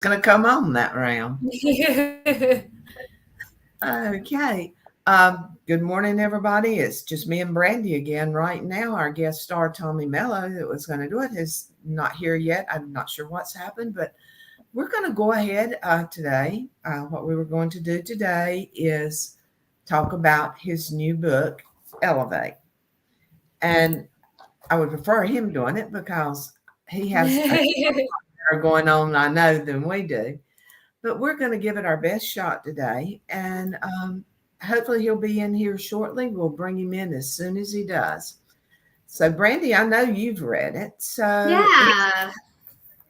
Going to come on that round. Okay. Good morning, everybody. It's just me and Brandi again right now. Our guest star, Tommy Mello, that was going to do it, is not here yet. I'm not sure what's happened, but we're going to go ahead today. What we were going to do today is talk about his new book, Elevate. And I would prefer him doing it because he has more going on, I know, than we do. But we're going to give it our best shot today. And hopefully he'll be in here shortly. We'll bring him in as soon as he does. So, Brandi, I know you've read it. So yeah,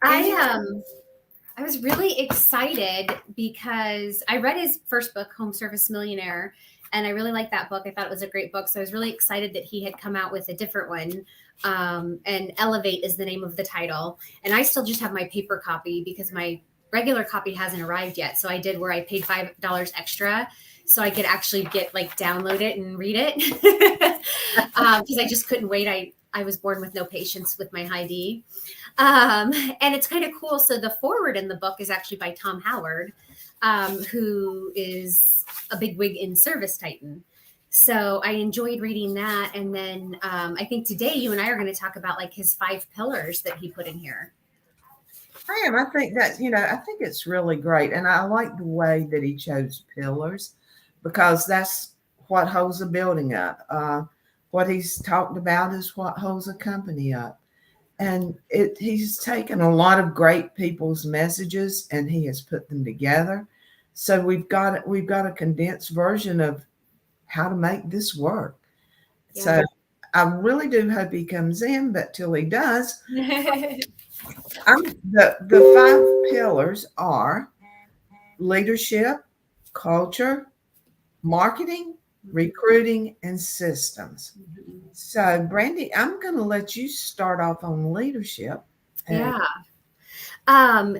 I was really excited because I read his first book, Home Service Millionaire, and I really liked that book. I thought it was a great book. So I was really excited that he had come out with a different one. And Elevate is the name of the title. And I still just have my paper copy because my regular copy hasn't arrived yet. So I did where I paid $5 extra so I could actually download it and read it because I just couldn't wait. I was born with no patience with my high D. And it's kind of cool. So the foreword in the book is actually by Tom Howard, who is a bigwig in Service Titan. So I enjoyed reading that. And then I think today you and I are going to talk about his 5 pillars that he put in here. I am. I think that, I think it's really great. And I like the way that he chose pillars because that's what holds a building up. What he's talked about is what holds a company up. And he's taken a lot of great people's messages and he has put them together. So we've got a condensed version of how to make this work. Yeah. So I really do hope he comes in, but till he does, the 5 pillars are leadership, culture, marketing, recruiting, and systems. So, Brandi, I'm going to let you start off on leadership. Yeah.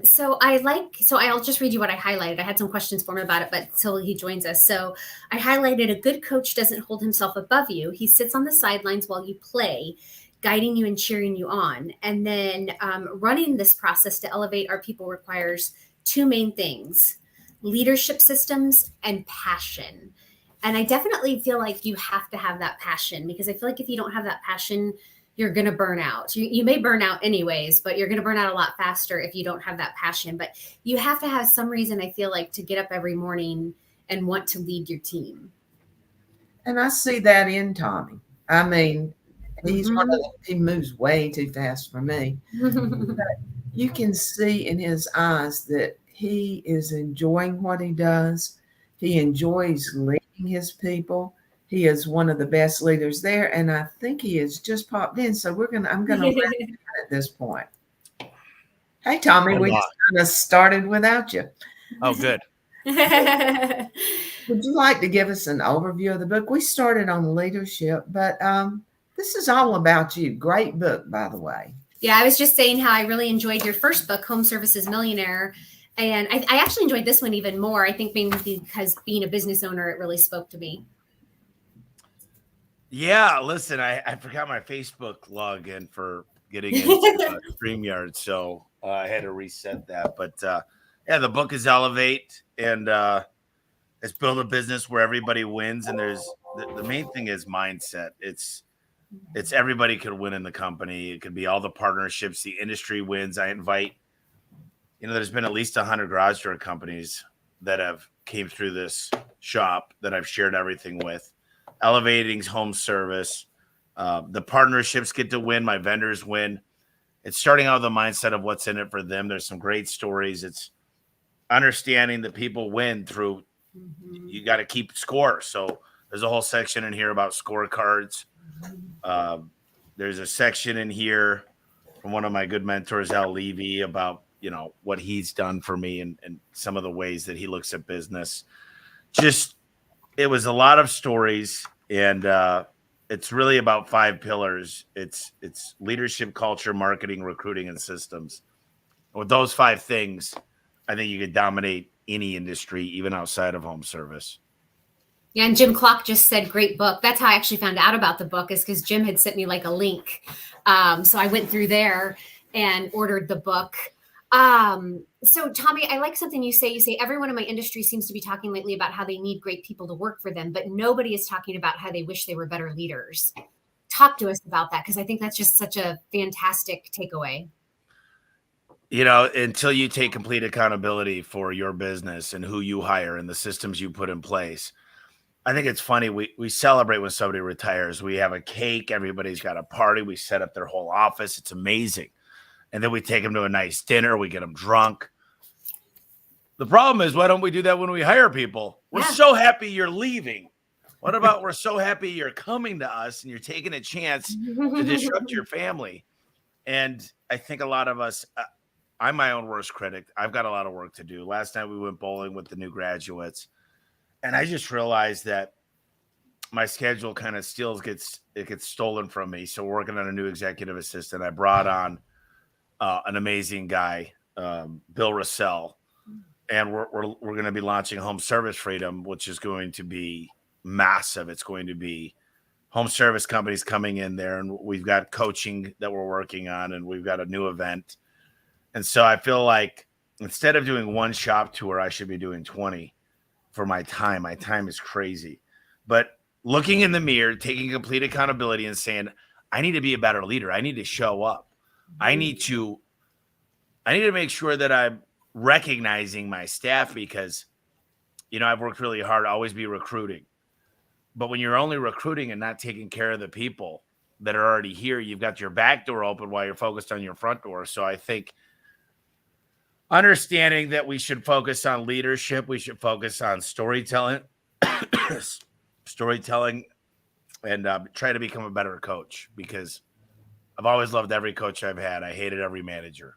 So I'll just read you what I highlighted. I had some questions for him about it, but till he joins us. So I highlighted a good coach doesn't hold himself above you. He sits on the sidelines while you play, guiding you and cheering you on. And then running this process to elevate our people requires 2 main things: leadership systems and passion. And I definitely feel like you have to have that passion, because I feel like if you don't have that passion, you're going to burn out. You may burn out anyways, but you're going to burn out a lot faster if you don't have that passion. But you have to have some reason, I feel like, to get up every morning and want to lead your team. And I see that in Tommy. I mean, he's he moves way too fast for me. But you can see in his eyes that he is enjoying what he does. He enjoys leading his people. He is one of the best leaders there, and I think he has just popped in. So I'm gonna let him at this point. Hey, Tommy, we just kind of started without you. Oh, good. Would you like to give us an overview of the book? We started on leadership, but this is all about you. Great book, by the way. Yeah, I was just saying how I really enjoyed your first book, Home Services Millionaire. And I actually enjoyed this one even more. I think maybe because being a business owner, it really spoke to me. Yeah, listen, I forgot my Facebook login for getting into StreamYard, so I had to reset that. But yeah, the book is Elevate, and it's build a business where everybody wins. And there's the main thing is mindset. It's everybody could win in the company. It could be all the partnerships, the industry wins. I invite, there's been at least 100 garage door companies that have came through this shop that I've shared everything with. Elevating home service. The partnerships get to win. My vendors win. It's starting out with the mindset of what's in it for them. There's some great stories. It's understanding that people win through, you got to keep score. So there's a whole section in here about scorecards. There's a section in here from one of my good mentors, Al Levy, about, what he's done for me and some of the ways that he looks at business. It was a lot of stories, and it's really about 5 pillars. It's leadership, culture, marketing, recruiting, and systems. With those 5 things, I think you could dominate any industry, even outside of home service. Yeah, and Jim Clark just said, great book. That's how I actually found out about the book, is because Jim had sent me a link. So I went through there and ordered the book. So, Tommy, I like something you say. You say everyone in my industry seems to be talking lately about how they need great people to work for them, but nobody is talking about how they wish they were better leaders. Talk to us about that, because I think that's just such a fantastic takeaway. Until you take complete accountability for your business and who you hire and the systems you put in place. I think it's funny. We celebrate when somebody retires. We have a cake. Everybody's got a party. We set up their whole office. It's amazing. And then we take them to a nice dinner. We get them drunk. The problem is, why don't we do that when we hire people? We're so happy you're leaving. What about we're so happy you're coming to us and you're taking a chance to disrupt your family? And I think a lot of us, I'm my own worst critic. I've got a lot of work to do. Last night we went bowling with the new graduates. And I just realized that my schedule kind of gets stolen from me. So we're working on a new executive assistant. I brought on an amazing guy, Bill Russell, and we're going to be launching Home Service Freedom, which is going to be massive. It's going to be home service companies coming in there, and we've got coaching that we're working on, and we've got a new event. And so I feel like instead of doing one shop tour, I should be doing 20 for my time. My time is crazy. But looking in the mirror, taking complete accountability and saying, I need to be a better leader. I need to show up. I need to make sure that I'm recognizing my staff because, I've worked really hard to always be recruiting. But when you're only recruiting and not taking care of the people that are already here, you've got your back door open while you're focused on your front door. So I think understanding that we should focus on leadership, we should focus on storytelling, and try to become a better coach, because I've always loved every coach I've had. I hated every manager.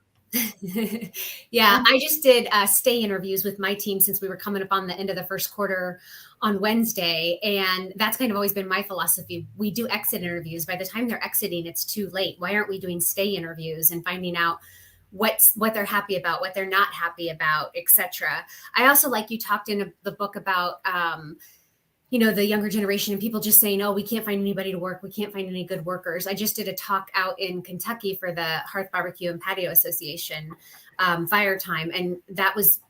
Yeah, I just did stay interviews with my team since we were coming up on the end of the first quarter on Wednesday. And that's kind of always been my philosophy. We do exit interviews. By the time they're exiting, it's too late. Why aren't we doing stay interviews and finding out what they're happy about, what they're not happy about, etc. I also, like you talked in the book about, the younger generation and people just saying, oh, we can't find anybody to work. We can't find any good workers. I just did a talk out in Kentucky for the Hearth Barbecue and Patio Association, Fire Time. And that was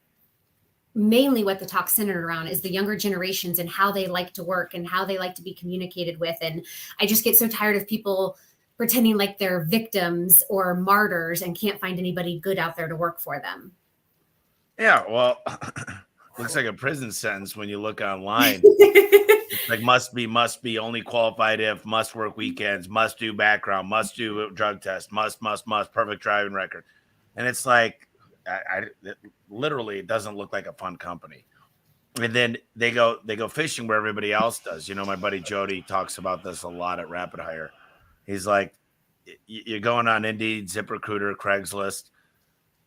mainly what the talk centered around, is the younger generations and how they like to work and how they like to be communicated with. And I just get so tired of people pretending like they're victims or martyrs and can't find anybody good out there to work for them. Yeah, well, looks like a prison sentence when you look online. It's like must be, only qualified if, must work weekends, must do background, must do drug test, must, perfect driving record. And it's like, it doesn't look like a fun company. And then they go fishing where everybody else does. My buddy Jody talks about this a lot at Rapid Hire. He's like, you're going on Indeed, ZipRecruiter, Craigslist,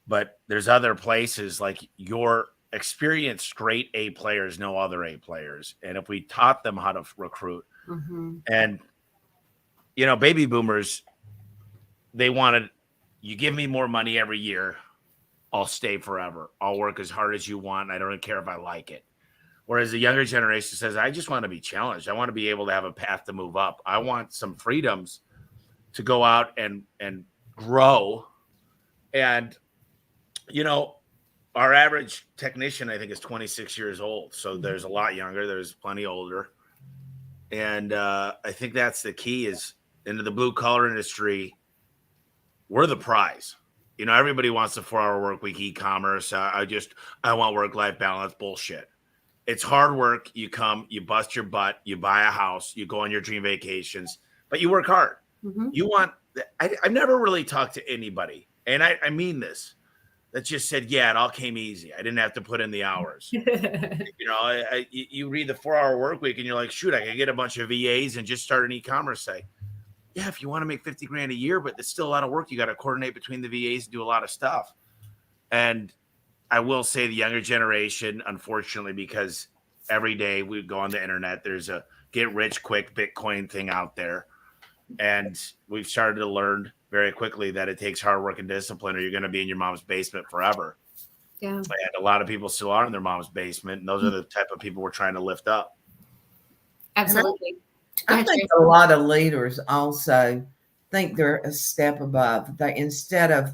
but there's other places like your experienced great A players know other A players. And if we taught them how to recruit, and, baby boomers, they wanted, you give me more money every year, I'll stay forever. I'll work as hard as you want. I don't care if I like it. Whereas the younger generation says, I just want to be challenged. I want to be able to have a path to move up. I want some freedoms to go out and grow. And, our average technician, I think, is 26 years old. So there's a lot younger. There's plenty older. And I think that's the key, is into the blue collar industry, we're the prize. Everybody wants a 4-hour work week, e-commerce. I want work-life balance. Bullshit. It's hard work. You come, you bust your butt, you buy a house, you go on your dream vacations, but you work hard. You want, I've never really talked to anybody, and I mean this, that just said, yeah, it all came easy. I didn't have to put in the hours. You read the 4-hour work week and you're like, shoot, I could get a bunch of VAs and just start an e-commerce site. Yeah, if you want to make $50,000 a year, but it's still a lot of work. You got to coordinate between the VAs and do a lot of stuff. And I will say the younger generation, unfortunately, because every day we go on the internet, there's a get rich quick Bitcoin thing out there. And we've started to learn very quickly that it takes hard work and discipline, or you're going to be in your mom's basement forever. Yeah. And a lot of people still are in their mom's basement. And those are the type of people we're trying to lift up. Absolutely. I think a lot of leaders also think they're a step above. They, instead of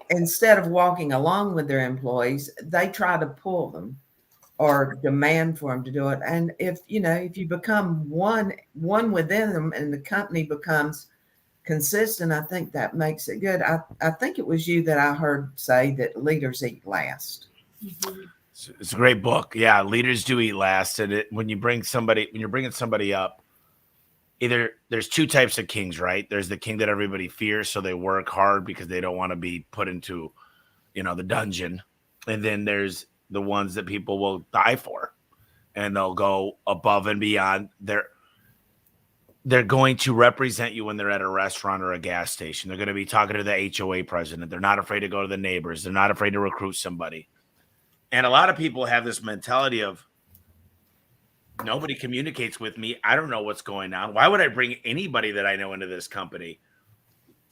instead of walking along with their employees, they try to pull them or demand for them to do it. And if you become one within them and the company becomes consistent, I think that makes it good. I think it was you that I heard say that leaders eat last. Mhm. It's a great book. Yeah, leaders do eat last. And when you're bringing somebody up, either there's two types of kings, right? There's the king that everybody fears, so they work hard because they don't want to be put into, the dungeon. And then there's the ones that people will die for, and they'll go above and beyond. They're going to represent you when they're at a restaurant or a gas station. They're going to be talking to the HOA president. They're not afraid to go to the neighbors. They're not afraid to recruit somebody. And a lot of people have this mentality of, nobody communicates with me. I don't know what's going on. Why would I bring anybody that I know into this company?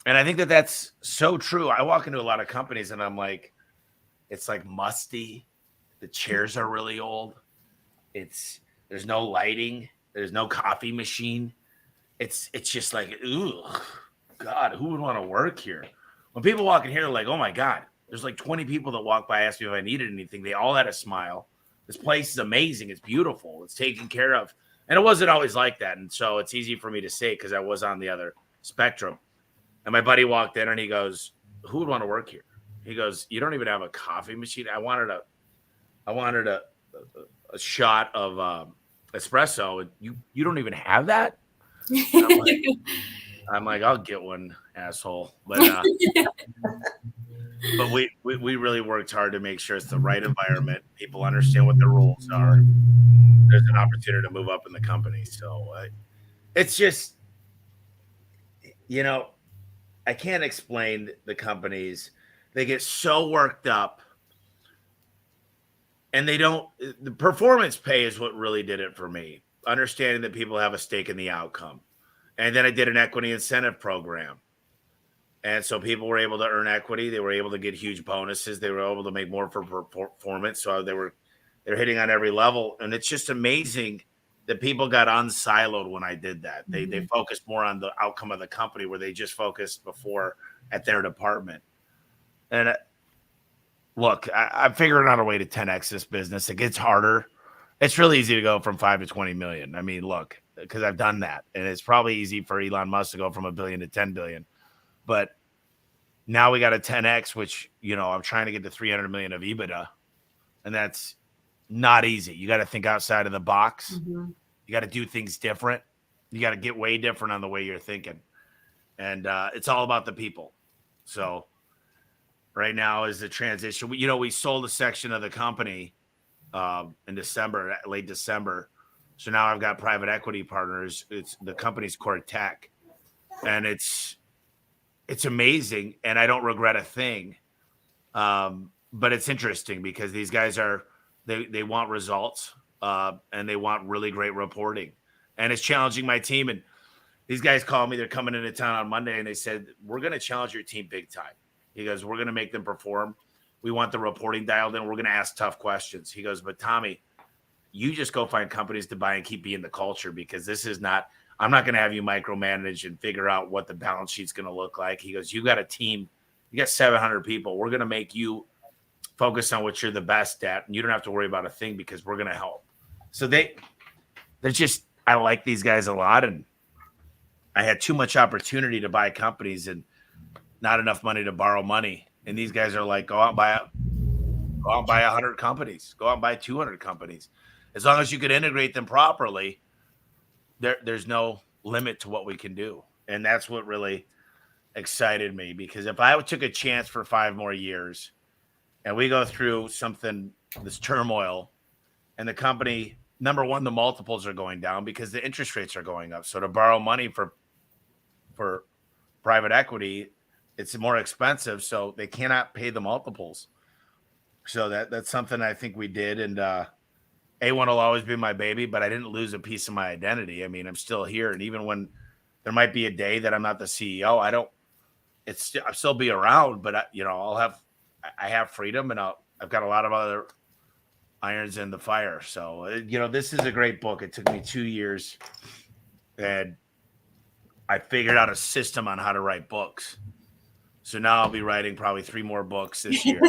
And I think that that's so true. I walk into a lot of companies and I'm like, it's like musty. The chairs are really old. There's no lighting. There's no coffee machine. It's just like, ooh, God, who would want to work here? When people walk in here, they're like, oh my God, there's like 20 people that walk by, asked me if I needed anything. They all had a smile. This place is amazing. It's beautiful. It's taken care of. And it wasn't always like that. And so it's easy for me to say because I was on the other spectrum. And my buddy walked in and he goes, who would want to work here? He goes, you don't even have a coffee machine. I wanted a shot of espresso. And you don't even have that? I'm like, I'll get one, asshole. But we really worked hard to make sure it's the right environment. People understand what the rules are. There's an opportunity to move up in the company. So it's just, I can't explain the companies. They get so worked up and the performance pay is what really did it for me. Understanding that people have a stake in the outcome. And then I did an equity incentive program. And so people were able to earn equity. They were able to get huge bonuses. They were able to make more for performance. So they're hitting on every level. And it's just amazing that people got unsiloed when I did that. They focused more on the outcome of the company where they just focused before at their department. And look, I'm figuring out a way to 10X this business. It gets harder. It's really easy to go from 5 to 20 million. I mean, look, because I've done that. And it's probably easy for Elon Musk to go from $1 billion to 10 billion. But now we got a 10X, which, I'm trying to get to 300 million of EBITDA. And that's not easy. You got to think outside of the box. Mm-hmm. You got to do things different. You got to get way different on the way you're thinking. And it's all about the people. So right now is the transition. We sold a section of the company in December, late December. So now I've got private equity partners. It's the company's core tech. And it's amazing. And I don't regret a thing. But it's interesting because these guys they want results and they want really great reporting. And it's challenging my team. And these guys called me. They're coming into town on Monday and they said, we're going to challenge your team big time. He goes, we're going to make them perform. We want the reporting dialed in. We're going to ask tough questions. He goes, but Tommy, you just go find companies to buy and keep being the culture because I'm not going to have you micromanage and figure out what the balance sheet's going to look like. He goes, you got a team, you got 700 people. We're going to make you focus on what you're the best at. And you don't have to worry about a thing because we're going to help. So I like these guys a lot. And I had too much opportunity to buy companies and not enough money to borrow money. And these guys are like, go out and buy 100 companies, go out and buy 200 companies. As long as you can integrate them properly, there's no limit to what we can do. And that's what really excited me, because if I took a chance for 5 more years and we go through this turmoil and the company, number one, the multiples are going down because the interest rates are going up. So to borrow money for private equity, it's more expensive. So they cannot pay the multiples. So that's something I think we did. And A1 will always be my baby, but I didn't lose a piece of my identity. I mean, I'm still here. And even when there might be a day that I'm not the CEO, I'll still be around, but I have freedom and I've got a lot of other irons in the fire. So, this is a great book. It took me 2 years and I figured out a system on how to write books. So now I'll be writing probably 3 more books this year.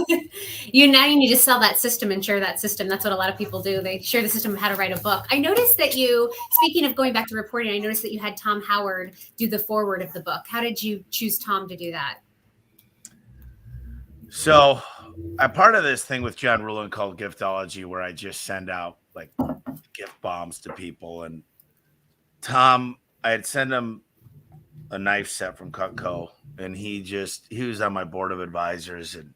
You need to sell that system and share that system. That's what a lot of people do. They share the system of how to write a book. I noticed that speaking of going back to reporting, I noticed that you had Tom Howard do the foreword of the book. How did you choose Tom to do that? So I'm part of this thing with John Ruhlin called Giftology, where I just send out like gift bombs to people. And Tom, I had sent him a knife set from Cutco, and he was on my board of advisors, and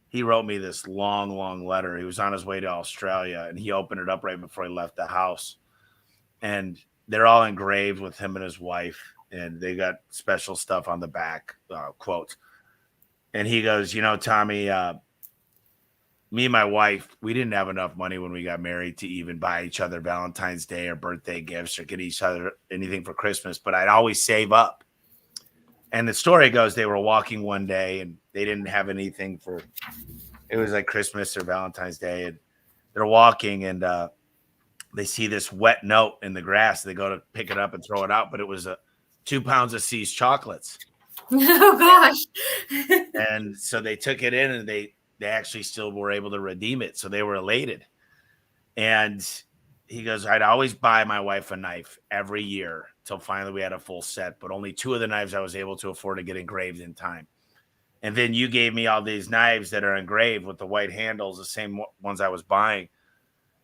he wrote me this long letter. He was on his way to Australia, and he opened it up right before he left the house, and they're all engraved with him and his wife, and they got special stuff on the back, quotes. And he goes, Tommy, me and my wife, we didn't have enough money when we got married to even buy each other Valentine's Day or birthday gifts or get each other anything for Christmas, but I'd always save up. And the story goes, they were walking one day and they didn't have anything it was like Christmas or Valentine's Day. And they're walking and they see this wet note in the grass. They go to pick it up and throw it out, but it was 2 pounds of See's chocolates. Oh gosh. And so they took it in and they actually still were able to redeem it. So they were elated. And he goes, I'd always buy my wife a knife every year till finally we had a full set, but only 2 of the knives I was able to afford to get engraved in time. And then you gave me all these knives that are engraved with the white handles, the same ones I was buying.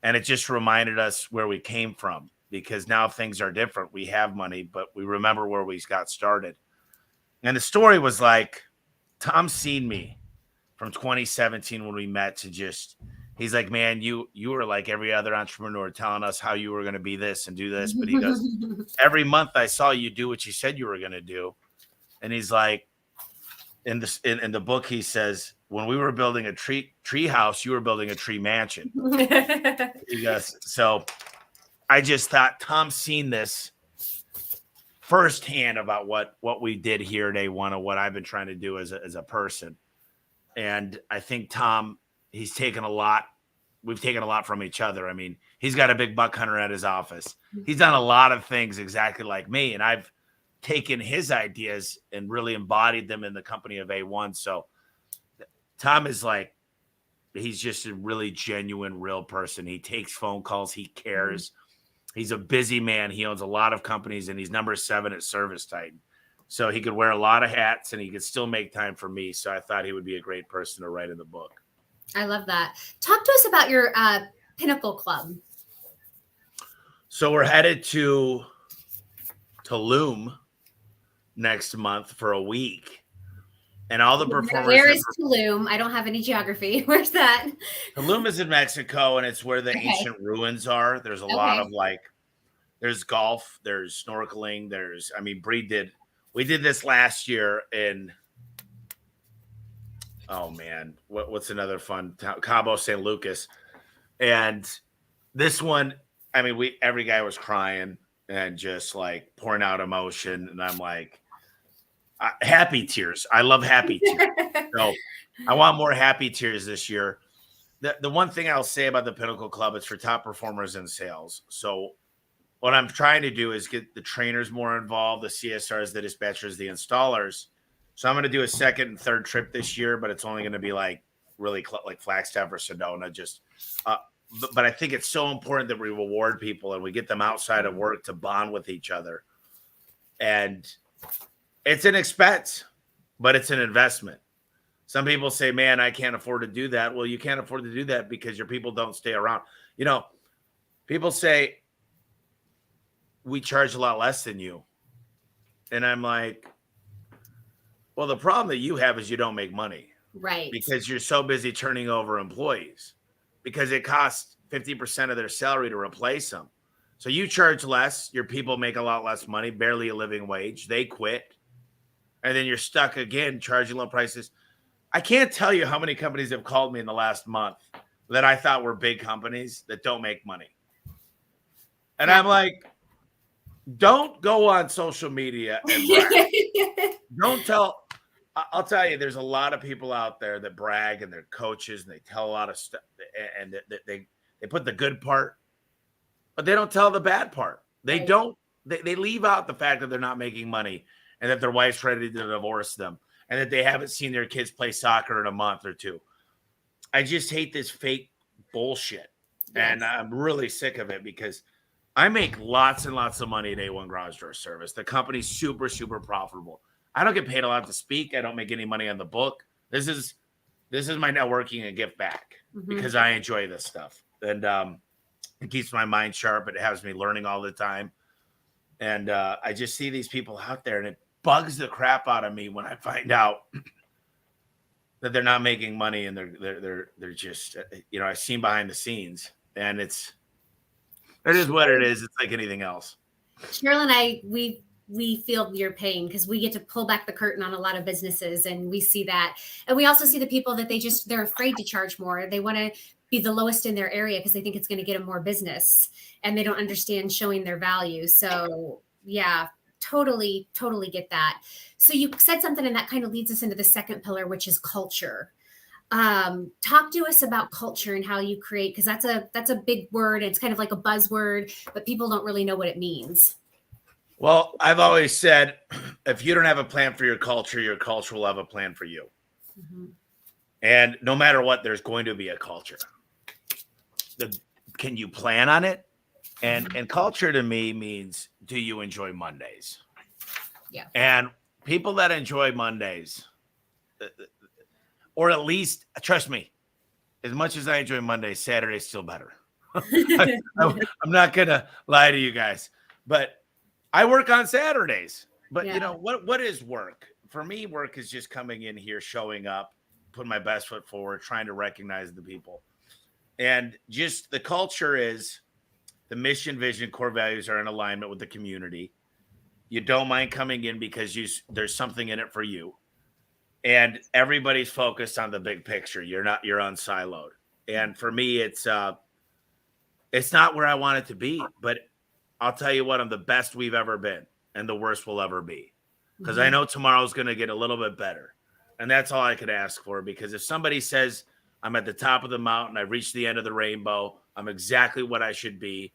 And it just reminded us where we came from, because now things are different. We have money, but we remember where we got started. And the story was like, Tom's seen me from 2017 when we met to he's like, man, you were like every other entrepreneur telling us how you were going to be this and do this. But he goes, every month I saw you do what you said you were going to do. And he's like, in the book, he says, when we were building a tree house, you were building a tree mansion. He goes, so I just thought Tom's seen this firsthand about what we did here at A1 and what I've been trying to do as a person. And I think Tom, he's taken a lot. We've taken a lot from each other. I mean, he's got a big buck hunter at his office. He's done a lot of things exactly like me. And I've taken his ideas and really embodied them in the company of A1. So Tom is like, he's just a really genuine, real person. He takes phone calls. He cares. He's a busy man. He owns a lot of companies, and he's number 7 at Service Titan. So he could wear a lot of hats, and he could still make time for me. So I thought he would be a great person to write in the book. I love that. Talk to us about your Pinnacle Club. So we're headed to Tulum next month for a week. And all the performers. Where is Tulum? I don't have any geography. Where's that? Tulum is in Mexico, and it's where the ancient ruins are. There's a lot of there's golf, there's snorkeling, we did this last year in, oh man, what's another fun town? Cabo San Lucas. And this one, every guy was crying and just like pouring out emotion. And I'm like, happy tears. I love happy tears. So I want more happy tears this year. The one thing I'll say about the Pinnacle Club, it's for top performers in sales. So what I'm trying to do is get the trainers more involved, the CSRs, the dispatchers, the installers. So I'm going to do a second and third trip this year, but it's only going to be like really like Flagstaff or Sedona. But I think it's so important that we reward people and we get them outside of work to bond with each other. And it's an expense, but it's an investment. Some people say, man, I can't afford to do that. Well, you can't afford to do that because your people don't stay around. People say, we charge a lot less than you. And I'm like, well, the problem that you have is you don't make money. Right. Because you're so busy turning over employees, because it costs 50% of their salary to replace them. So you charge less. Your people make a lot less money, barely a living wage. They quit. And then you're stuck again, charging low prices. I can't tell you how many companies have called me in the last month that I thought were big companies that don't make money. And I'm like, don't go on social media and brag. I'll tell you, there's a lot of people out there that brag and they're coaches and they tell a lot of stuff and they put the good part, but they don't tell the bad part. They leave out the fact that they're not making money and that their wife's ready to divorce them and that they haven't seen their kids play soccer in a month or two. I just hate this fake bullshit. Yes. And I'm really sick of it because I make lots and lots of money at A1 Garage Door Service. The company's super, super profitable. I don't get paid a lot to speak. I don't make any money on the book. This is my networking and give back because I enjoy this stuff. And it keeps my mind sharp. It has me learning all the time. And I just see these people out there, and it bugs the crap out of me when I find out that they're not making money, and they're just, I've seen behind the scenes, and it is what it is. It's like anything else. Cheryl and I, we feel your pain because we get to pull back the curtain on a lot of businesses, and we see that. And we also see the people that they're afraid to charge more. They want to be the lowest in their area because they think it's going to get them more business, and they don't understand showing their value. So yeah, totally get that. So you said something, and that kind of leads us into the second pillar, which is culture. Talk to us about culture and how you create, because that's a big word. It's kind of like a buzzword, but people don't really know what it means. Well, I've always said, if you don't have a plan for your culture will have a plan for you. Mm-hmm. And no matter what, there's going to be a culture. Can you plan on it? And culture to me means, do you enjoy Mondays? Yeah. And people that enjoy Mondays, or at least, trust me, as much as I enjoy Mondays, Saturday's still better. I'm not going to lie to you guys, but I work on Saturdays. But what is work? For me, work is just coming in here, showing up, putting my best foot forward, trying to recognize the people. And just the culture is the mission, vision, core values are in alignment with the community. You don't mind coming in because there's something in it for you. And everybody's focused on the big picture. You're unsiloed. And for me, it's not where I want it to be, but I'll tell you what, I'm the best we've ever been and the worst we'll ever be. Because I know tomorrow's going to get a little bit better. And that's all I could ask for. Because if somebody says I'm at the top of the mountain, I've reached the end of the rainbow, I'm exactly what I should be,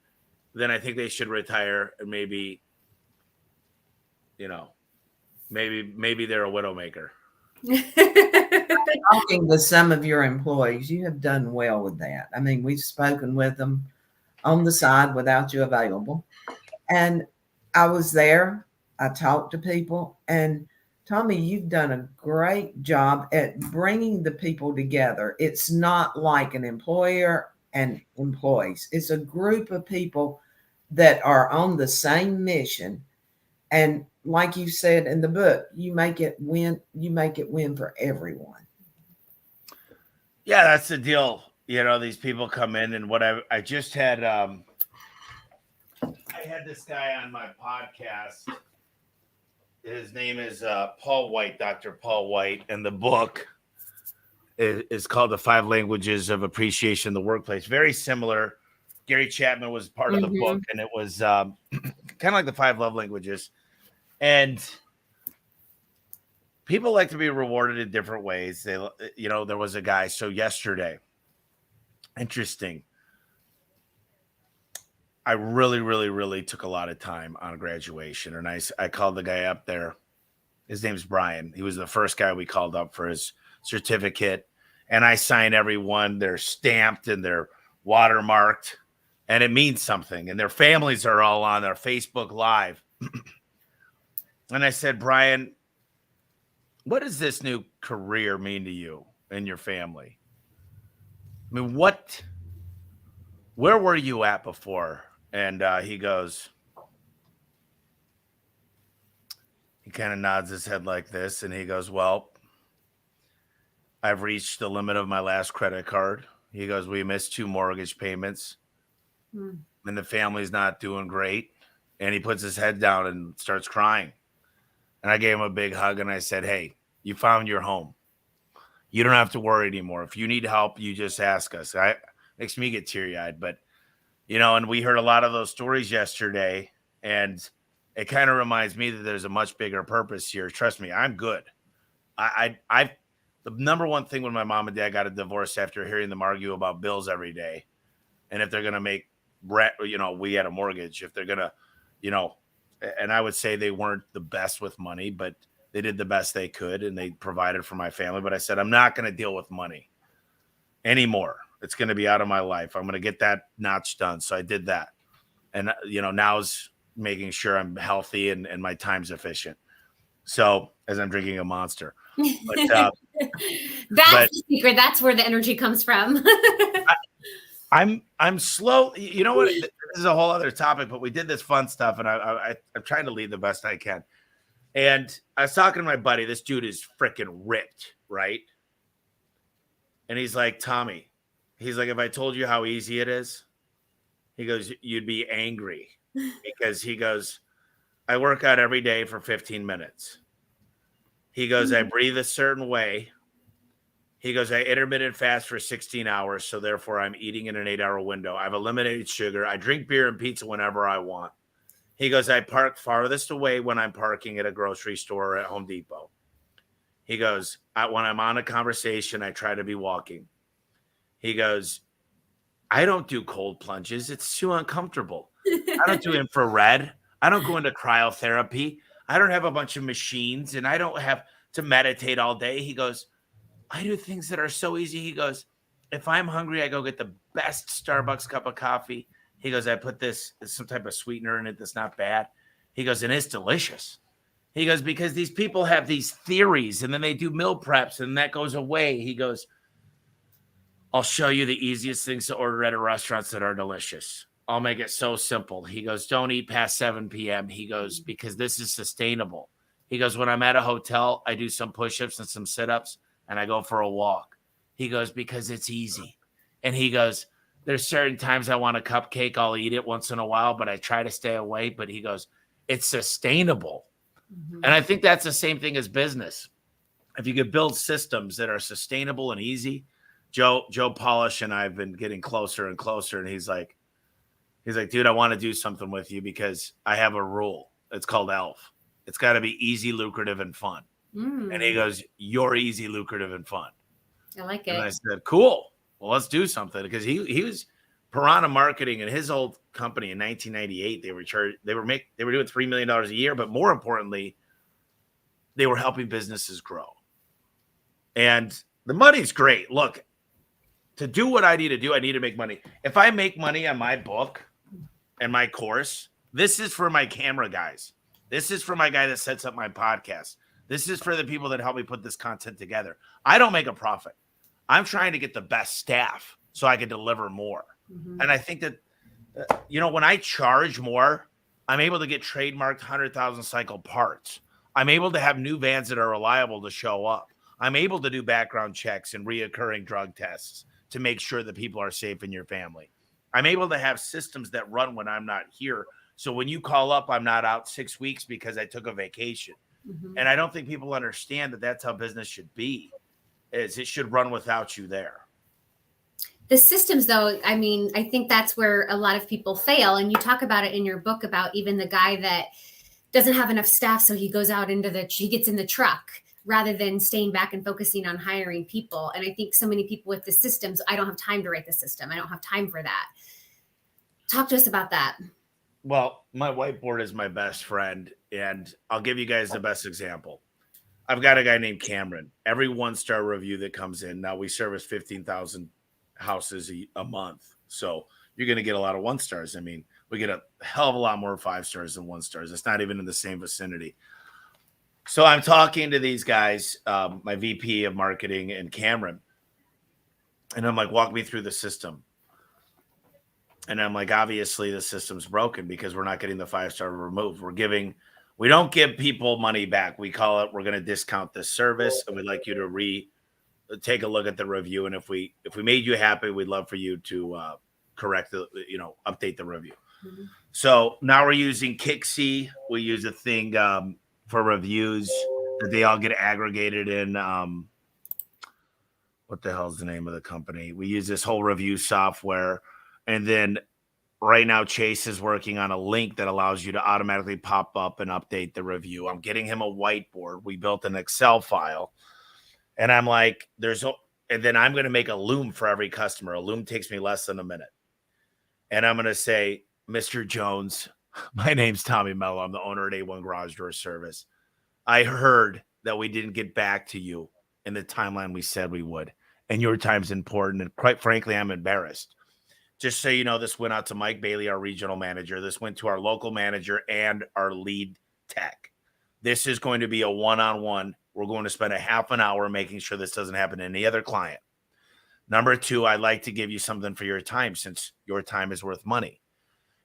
then I think they should retire and maybe they're a widowmaker. Talking to some of your employees, you have done well with that. I mean, we've spoken with them on the side without you available. And I was there. I talked to people. And Tommy, you've done a great job at bringing the people together. It's not like an employer and employees. It's a group of people that are on the same mission. And like you said in the book, you make it win for everyone. Yeah, that's the deal. These people come in, and what I just had, I had this guy on my podcast. His name is Paul White, Dr. Paul White, and the book is called The 5 Languages of Appreciation in the Workplace. Very similar. Gary Chapman was part of the book, and it was kind of like the 5 love languages. And people like to be rewarded in different ways. There was a guy. So yesterday, interesting. I really, really, really took a lot of time on graduation. And I called the guy up there. His name's Brian. He was the first guy we called up for his certificate. And I sign everyone. They're stamped and they're watermarked. And it means something. And their families are all on their Facebook Live. And I said, Brian, what does this new career mean to you and your family? I mean, where were you at before? And he goes, he kind of nods his head like this. And he goes, well, I've reached the limit of my last credit card. He goes, we missed 2 mortgage payments. And the family's not doing great. And he puts his head down and starts crying. And I gave him a big hug and I said, hey, you found your home. You don't have to worry anymore. If you need help, you just ask us. Makes me get teary-eyed. But, and we heard a lot of those stories yesterday. And it kind of reminds me that there's a much bigger purpose here. Trust me, I'm good. The number one thing when my mom and dad got a divorce after hearing them argue about bills every day, and if they're going to make rent, we had a mortgage, if they're going to, and I would say they weren't the best with money, but They did the best they could, and they provided for my family. But I said, I'm not going to deal with money anymore. It's going to be out of my life. I'm going to get that notch done. So I did that. And, now's making sure I'm healthy and my time's efficient. So as I'm drinking a Monster. But, that's the secret. That's where the energy comes from. I'm slow. You know what? This is a whole other topic, but we did this fun stuff, and I'm trying to lead the best I can. And I was talking to my buddy. This dude is freaking ripped, right? And he's like, Tommy, he's like, if I told you how easy it is, he goes, you'd be angry. Because he goes, I work out every day for 15 minutes. He goes, I breathe a certain way. He goes, I intermittent fast for 16 hours, so therefore I'm eating in an 8-hour window. I've eliminated sugar. I drink beer and pizza whenever I want. He goes, I park farthest away when I'm parking at a grocery store or at Home Depot. He goes, when I'm on a conversation, I try to be walking. He goes, I don't do cold plunges. It's too uncomfortable. I don't do infrared. I don't go into cryotherapy. I don't have a bunch of machines, and I don't have to meditate all day. He goes, I do things that are so easy. He goes, if I'm hungry, I go get the best Starbucks cup of coffee. He goes, I put some type of sweetener in it that's not bad. He goes, and it's delicious. He goes, because these people have these theories, and then they do meal preps, and that goes away. He goes, I'll show you the easiest things to order at a restaurant that are delicious. I'll make it so simple. He goes, don't eat past 7 p.m. He goes, because this is sustainable. He goes, when I'm at a hotel, I do some push-ups and some sit-ups, and I go for a walk. He goes, because it's easy. And he goes, there's certain times I want a cupcake. I'll eat it once in a while, but I try to stay away. But he goes, it's sustainable. Mm-hmm. And I think that's the same thing as business. If you could build systems that are sustainable and easy, Joe Polish and I have been getting closer and closer. And he's like, dude, I want to do something with you because I have a rule. It's called ELF. It's got to be easy, lucrative, and fun. And he goes, you're easy, lucrative, and fun. I like it. And I said, cool. Well, let's do something. Because he was Piranha Marketing, and his old company in 1998, they were doing $3 million a year, but more importantly, they were helping businesses grow. And the money's great. Look, to do what I need to do, I need to make money. If I make money on my book and my course, this is for my camera guys. This is for my guy that sets up my podcast. This is for the people that help me put this content together. I don't make a profit. I'm trying to get the best staff so I can deliver more. Mm-hmm. And I think that, when I charge more, I'm able to get trademarked 100,000 cycle parts. I'm able to have new vans that are reliable to show up. I'm able to do background checks and reoccurring drug tests to make sure that people are safe in your family. I'm able to have systems that run when I'm not here. So when you call up, I'm not out 6 weeks because I took a vacation. Mm-hmm. And I don't think people understand that that's how business should be. Is it should run without you there. The systems, though, I mean, I think that's where a lot of people fail. And you talk about it in your book about even the guy that doesn't have enough staff. So he goes out he gets in the truck rather than staying back and focusing on hiring people. And I think so many people with the systems, I don't have time to write the system. I don't have time for that. Talk to us about that. Well, my whiteboard is my best friend, and I'll give you guys the best example. I've got a guy named Cameron. Every 1-star review that comes in, now we service 15,000 houses a month. So you're going to get a lot of 1-stars. I mean, we get a hell of a lot more 5-stars than 1-stars. It's not even in the same vicinity. So I'm talking to these guys, my VP of marketing and Cameron, and I'm like, walk me through the system. And I'm like, obviously the system's broken because we're not getting the 5-star removed. We don't give people money back. We call it, we're going to discount this service, and we'd like you to take a look at the review. And if we made you happy, we'd love for you to update the review. Mm-hmm. So now we're using Kixie. We use a thing for reviews that they all get aggregated in. What the hell is the name of the company? We use this whole review software. And then right now, Chase is working on a link that allows you to automatically pop up and update the review. I'm getting him a whiteboard. We built an Excel file. And I'm like, and then I'm going to make a Loom for every customer. A Loom takes me less than a minute. And I'm going to say, Mr. Jones, my name's Tommy Mello. I'm the owner at A1 Garage Door Service. I heard that we didn't get back to you in the timeline we said we would. And your time's important. And quite frankly, I'm embarrassed. Just so you know, this went out to Mike Bailey, our regional manager. This went to our local manager and our lead tech. This is going to be a one-on-one. We're going to spend a half an hour making sure this doesn't happen to any other client. Number two, I'd like to give you something for your time, since your time is worth money.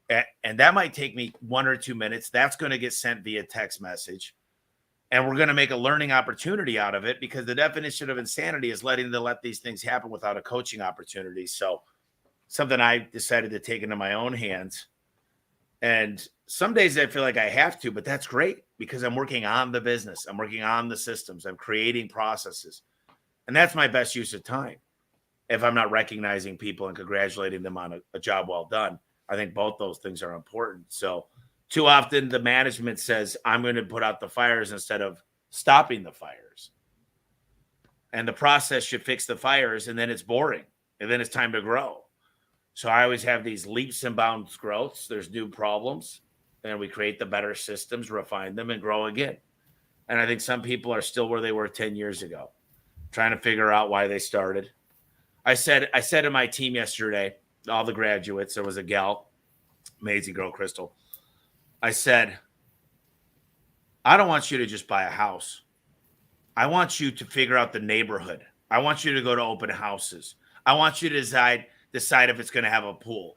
And that might take me 1 or 2 minutes. That's going to get sent via text message. And we're going to make a learning opportunity out of it, because the definition of insanity is let these things happen without a coaching opportunity. So something I decided to take into my own hands. And some days I feel like I have to, but that's great, because I'm working on the business. I'm working on the systems. I'm creating processes. And that's my best use of time. If I'm not recognizing people and congratulating them on a job well done, I think both those things are important. So too often the management says, I'm going to put out the fires instead of stopping the fires. And the process should fix the fires, and then it's boring, and then it's time to grow. So I always have these leaps and bounds growths. There's new problems, and we create the better systems, refine them, and grow again. And I think some people are still where they were 10 years ago, trying to figure out why they started. I said to my team yesterday, all the graduates, there was a gal, amazing girl, Crystal. I said, I don't want you to just buy a house. I want you to figure out the neighborhood. I want you to go to open houses. I want you to decide if it's going to have a pool.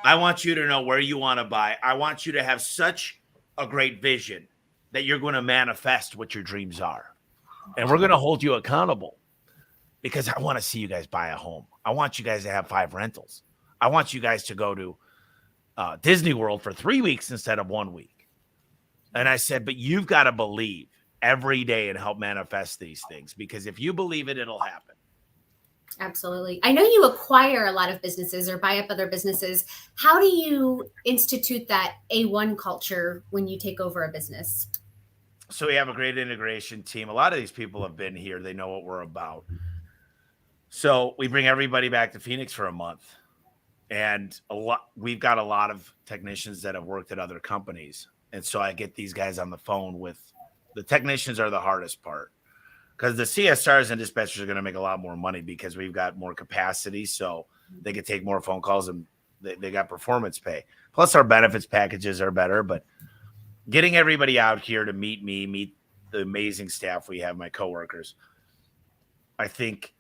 I want you to know where you want to buy. I want you to have such a great vision that you're going to manifest what your dreams are. And we're going to hold you accountable, because I want to see you guys buy a home. I want you guys to have 5 rentals. I want you guys to go to Disney World for 3 weeks instead of 1 week. And I said, but you've got to believe every day and help manifest these things, because if you believe it, it'll happen. Absolutely. I know you acquire a lot of businesses or buy up other businesses. How do you institute that A1 culture when you take over a business? So we have a great integration team. A lot of these people have been here. They know what we're about. So we bring everybody back to Phoenix for a month. And we've got a lot of technicians that have worked at other companies. And so I get these guys on the phone with the technicians are the hardest part, because the CSRs and dispatchers are going to make a lot more money because we've got more capacity. So they can take more phone calls, and they got performance pay. Plus our benefits packages are better, but getting everybody out here to meet me, meet the amazing staff we have, my coworkers, I think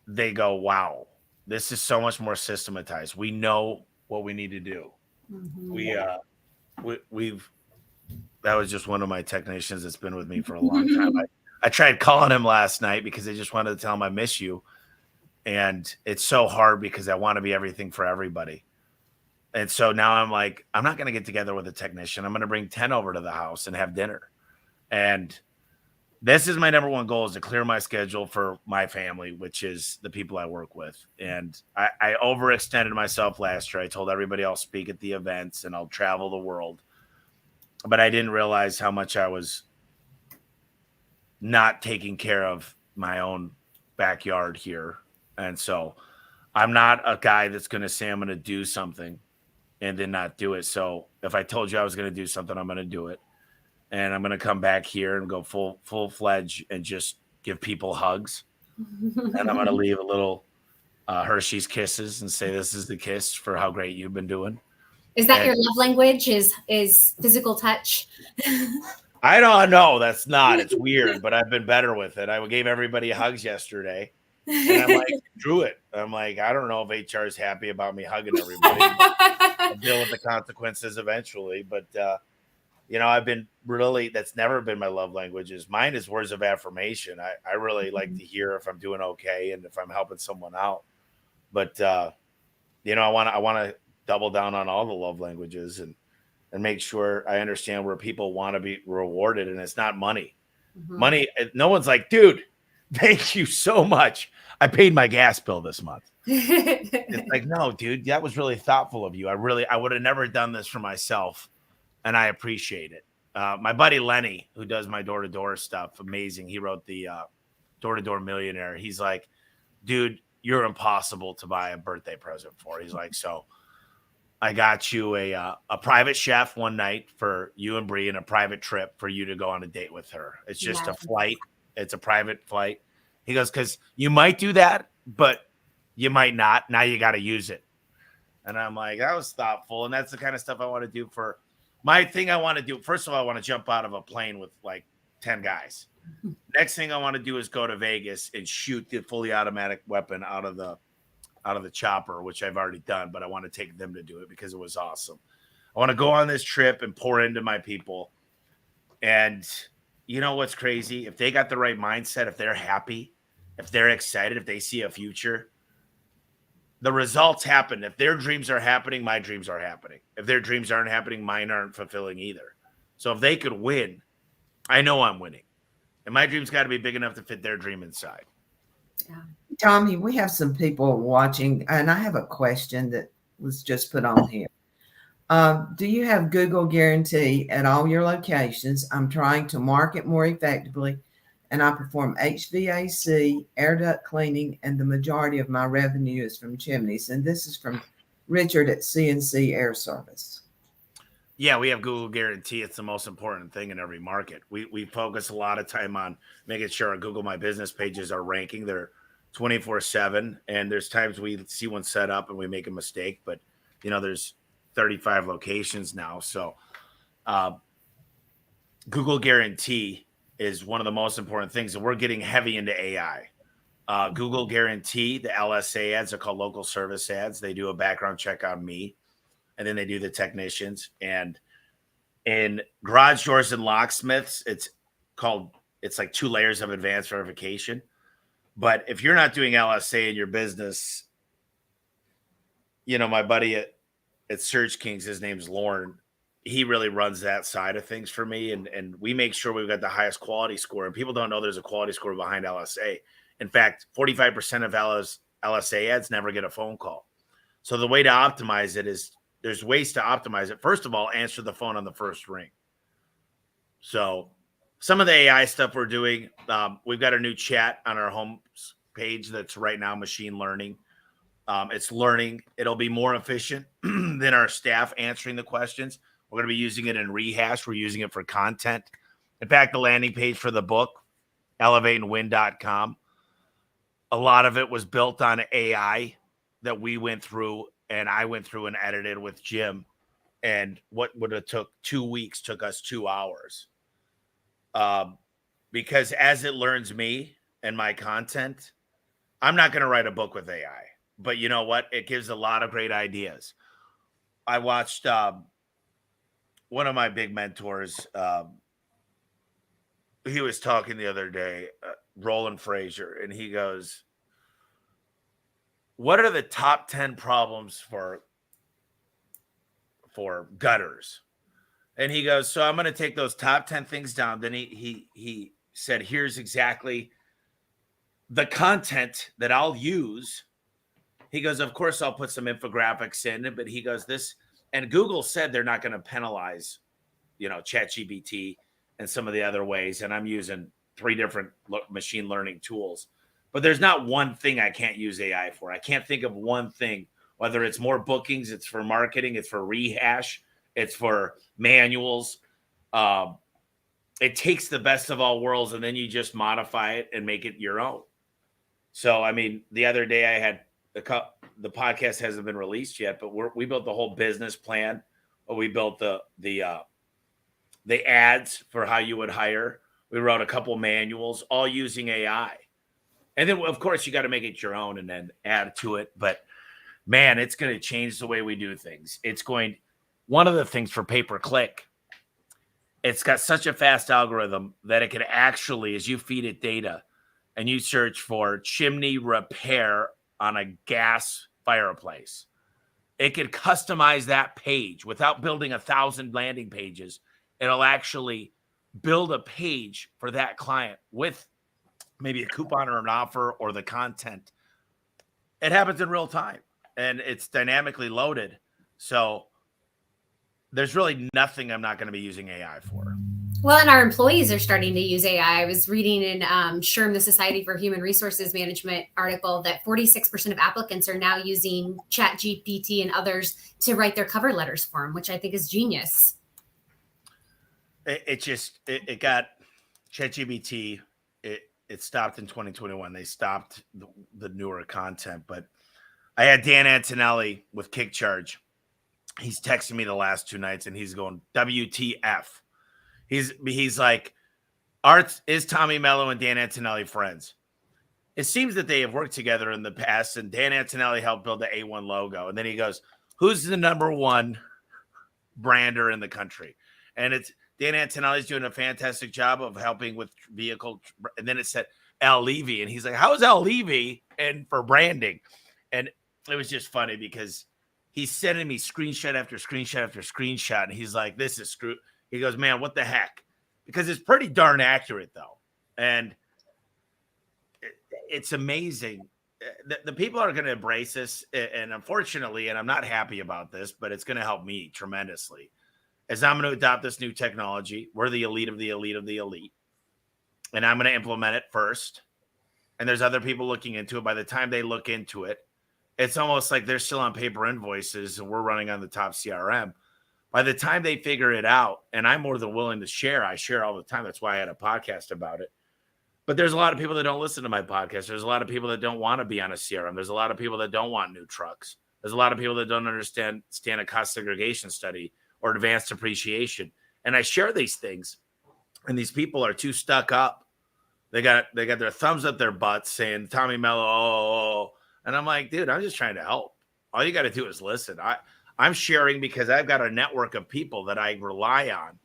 they go, wow, this is so much more systematized. We know what we need to do. Mm-hmm. We've that was just one of my technicians that's been with me for a long time. I tried calling him last night because I just wanted to tell him I miss you. And it's so hard because I want to be everything for everybody. And so now I'm like, I'm not going to get together with a technician. I'm going to bring 10 over to the house and have dinner. And this is my number one goal, is to clear my schedule for my family, which is the people I work with. And I overextended myself last year. I told everybody I'll speak at the events and I'll travel the world. But I didn't realize how much I was not taking care of my own backyard here. And so I'm not a guy that's going to say I'm going to do something and then not do it. So if I told you I was going to do something, I'm going to do it. And I'm going to come back here and go full-fledged and just give people hugs. And I'm going to leave a little Hershey's Kisses and say, this is the kiss for how great you've been doing. Is that your love language, is physical touch? I don't know. That's not. It's weird, but I've been better with it. I gave everybody hugs yesterday. And I'm like, screw it. I'm like, I don't know if HR is happy about me hugging everybody. I'll deal with the consequences eventually. But, I've been really, that's never been my love languages. Mine is words of affirmation. I really like to hear if I'm doing okay and if I'm helping someone out. But, I want to double down on all the love languages and make sure I understand where people want to be rewarded. And it's not money. Mm-hmm. Money. No one's like, dude, thank you so much. I paid my gas bill this month. It's like, no, dude, that was really thoughtful of you. I would have never done this for myself. And I appreciate it. My buddy Lenny, who does my door-to-door stuff, amazing. He wrote the Door-to-Door Millionaire. He's like, dude, you're impossible to buy a birthday present for. He's like, so I got you a private chef one night for you and Bree, and a private trip for you to go on a date with her. It's just a Yes. flight. It's a private flight. He goes, because you might do that, but you might not. Now you got to use it. And I'm like, that was thoughtful. And that's the kind of stuff I want to do for my thing. I want to do. First of all, I want to jump out of a plane with like 10 guys. Next thing I want to do is go to Vegas and shoot the fully automatic weapon out of the chopper, which I've already done, but I want to take them to do it because it was awesome. I want to go on this trip and pour into my people. And you know what's crazy? If they got the right mindset, if they're happy, if they're excited, if they see a future, the results happen. If their dreams are happening, my dreams are happening. If their dreams aren't happening, mine aren't fulfilling either. So if they could win, I know I'm winning. And my dream's got to be big enough to fit their dream inside. Yeah. Tommy, we have some people watching, and I have a question that was just put on here. Do you have Google Guarantee at all your locations? I'm trying to market more effectively, and I perform HVAC, air duct cleaning, and the majority of my revenue is from chimneys. And this is from Richard at CNC Air Service. Yeah, we have Google Guarantee. It's the most important thing in every market. We focus a lot of time on making sure our Google My Business pages are ranking. They're 24/7, and there's times we see one set up and we make a mistake, but there's 35 locations now. So Google Guarantee is one of the most important things, and we're getting heavy into AI. Google Guarantee, the LSA ads are called local service ads. They do a background check on me, and then they do the technicians. And in garage doors and locksmiths, it's like 2 layers of advanced verification. But if you're not doing LSA in your business, my buddy at Surge Kings, his name's Lauren. He really runs that side of things for me. And we make sure we've got the highest quality score. And people don't know there's a quality score behind LSA. In fact, 45% of LSA ads never get a phone call. So the way to optimize it is there's ways to optimize it. First of all, answer the phone on the first ring. So some of the AI stuff we're doing, we've got a new chat on our home page that's right now machine learning. It's learning. It'll be more efficient than our staff answering the questions. We're going to be using it in Rehash. We're using it for content. In fact, the landing page for the book, elevateandwin.com, a lot of it was built on AI that we went through, and I went through and edited with Jim. And what would have took 2 weeks took us 2 hours. Because as it learns me and my content, I'm not going to write a book with AI. But you know what? It gives a lot of great ideas. I watched one of my big mentors. He was talking the other day, Roland Frazier, and he goes, what are the top 10 problems for gutters? And he goes, so I'm going to take those top 10 things down. Then he said, here's exactly the content that I'll use. He goes, of course, I'll put some infographics in, but he goes, this, and Google said they're not going to penalize, ChatGPT and some of the other ways. And I'm using 3 different machine learning tools, but there's not one thing I can't use AI for. I can't think of one thing, whether it's more bookings, it's for marketing, it's for Rehash, it's for manuals. It takes the best of all worlds, and then you just modify it and make it your own. So, I mean, the other day I had the podcast hasn't been released yet, but we built the whole business plan. We built the ads for how you would hire. We wrote a couple manuals, all using AI. And then, of course, you got to make it your own and then add to it. But man, it's going to change the way we do things. One of the things for pay-per-click, it's got such a fast algorithm that it can actually, as you feed it data and you search for chimney repair on a gas fireplace, it could customize that page without building 1,000 landing pages. It'll actually build a page for that client with maybe a coupon or an offer or the content. It happens in real time and it's dynamically loaded. So there's really nothing I'm not going to be using AI for. Well, and our employees are starting to use AI. I was reading in SHRM, the Society for Human Resources Management article, that 46% of applicants are now using ChatGPT and others to write their cover letters for them, which I think is genius. It got ChatGPT. It stopped in 2021. They stopped the newer content, but I had Dan Antonelli with Kick Charge. He's texting me the last 2 nights, and he's going, WTF. He's like, is Tommy Mello and Dan Antonelli friends? It seems that they have worked together in the past, and Dan Antonelli helped build the A1 logo. And then he goes, who's the number one brander in the country? And it's Dan Antonelli's doing a fantastic job of helping with vehicle. And then it said Al Levy. And he's like, how is Al Levy and for branding? And it was just funny because he's sending me screenshot after screenshot after screenshot. And he's like, this is screw. He goes, man, what the heck? Because it's pretty darn accurate, though. And it's amazing. The people are going to embrace this. And unfortunately, and I'm not happy about this, but it's going to help me tremendously, as I'm going to adopt this new technology. We're the elite of the elite of the elite. And I'm going to implement it first. And there's other people looking into it. By the time they look into it, it's almost like they're still on paper invoices and we're running on the top CRM. By the time they figure it out, and I'm more than willing to share, I share all the time. That's why I had a podcast about it. But there's a lot of people that don't listen to my podcast. There's a lot of people that don't want to be on a CRM. There's a lot of people that don't want new trucks. There's a lot of people that don't understand a cost segregation study or advanced appreciation. And I share these things, and these people are too stuck up. They got their thumbs up their butts saying, Tommy Mello, oh. And I'm like, dude, I'm just trying to help. All you got to do is listen. I'm sharing because I've got a network of people that I rely on,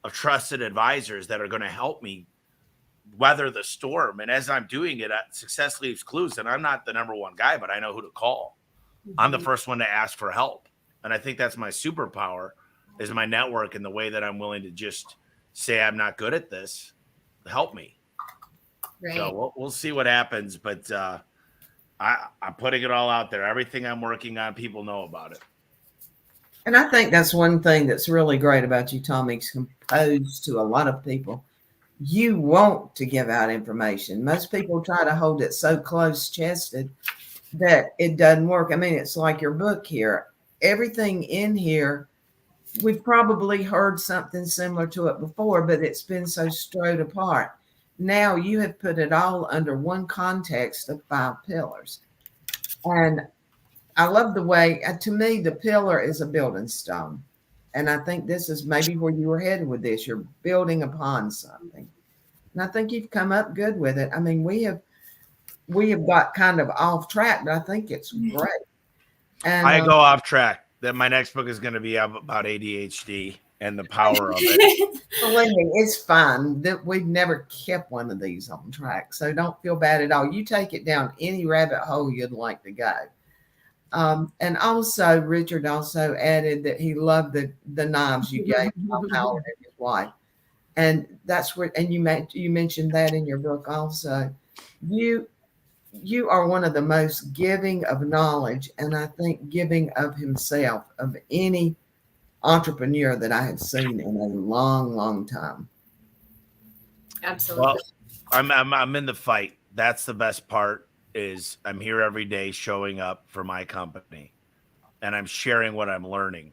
of trusted advisors that are going to help me weather the storm. And as I'm doing it, success leaves clues. And I'm not the number one guy, but I know who to call. Mm-hmm. I'm the first one to ask for help. And I think that's my superpower, is my network, and the way that I'm willing to just say, I'm not good at this. Help me. Right. So we'll see what happens. But I'm putting it all out there. Everything I'm working on, people know about it. And I think that's one thing that's really great about you, Tommy, opposed to a lot of people. You want to give out information. Most people try to hold it so close-chested that it doesn't work. I mean, it's like your book here. Everything in here, we've probably heard something similar to it before, but it's been so strode apart. Now you have put it all under one context of 5 pillars. And I love the way, to me, the pillar is a building stone. And I think this is maybe where you were headed with this. You're building upon something. And I think you've come up good with it. I mean, we have got kind of off track, but I think it's great. And I go off track. That my next book is going to be about ADHD and the power of it. Believe me, it's fine. That we've never kept one of these on track. So don't feel bad at all. You take it down any rabbit hole you'd like to go. And also, Richard also added that he loved the knives you gave Howard and his wife, and that's where. And you mentioned that in your book also. You are one of the most giving of knowledge, and I think giving of himself of any entrepreneur that I have seen in a long, long time. Absolutely. Well, I'm in the fight. That's the best part. Is I'm here every day showing up for my company, and I'm sharing what I'm learning.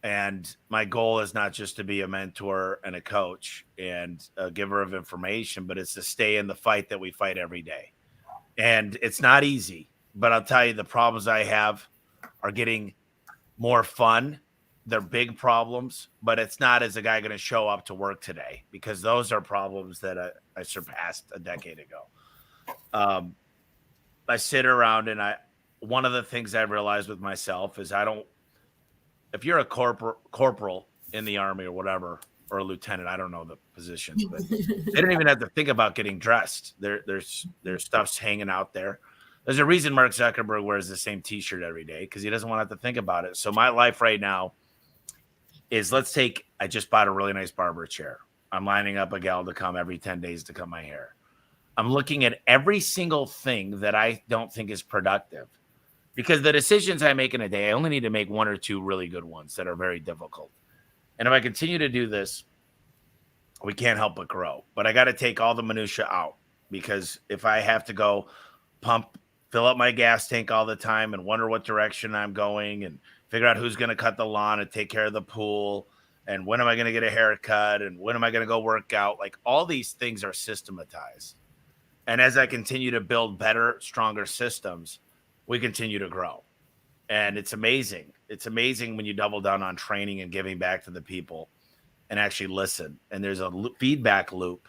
And my goal is not just to be a mentor and a coach and a giver of information, but it's to stay in the fight that we fight every day. And it's not easy, but I'll tell you, the problems I have are getting more fun. They're big problems, but it's not as a guy going to show up to work today, because those are problems that I surpassed a decade ago. I sit around and one of the things I realized with myself is if you're a corporal in the Army or whatever, or a lieutenant, I don't know the positions, but they don't even have to think about getting dressed. There's stuff's hanging out there. There's a reason Mark Zuckerberg wears the same t-shirt every day, because he doesn't want to have to think about it. So my life right now is, I just bought a really nice barber chair. I'm lining up a gal to come every 10 days to cut my hair. I'm looking at every single thing that I don't think is productive, because the decisions I make in a day, I only need to make 1 or 2 really good ones that are very difficult. And if I continue to do this, we can't help but grow. But I got to take all the minutia out, because if I have to go fill up my gas tank all the time and wonder what direction I'm going and figure out who's going to cut the lawn and take care of the pool and when am I going to get a haircut and when am I going to go work out, like all these things are systematized. And as I continue to build better, stronger systems, we continue to grow. And it's amazing. It's amazing when you double down on training and giving back to the people and actually listen. And there's a feedback loop.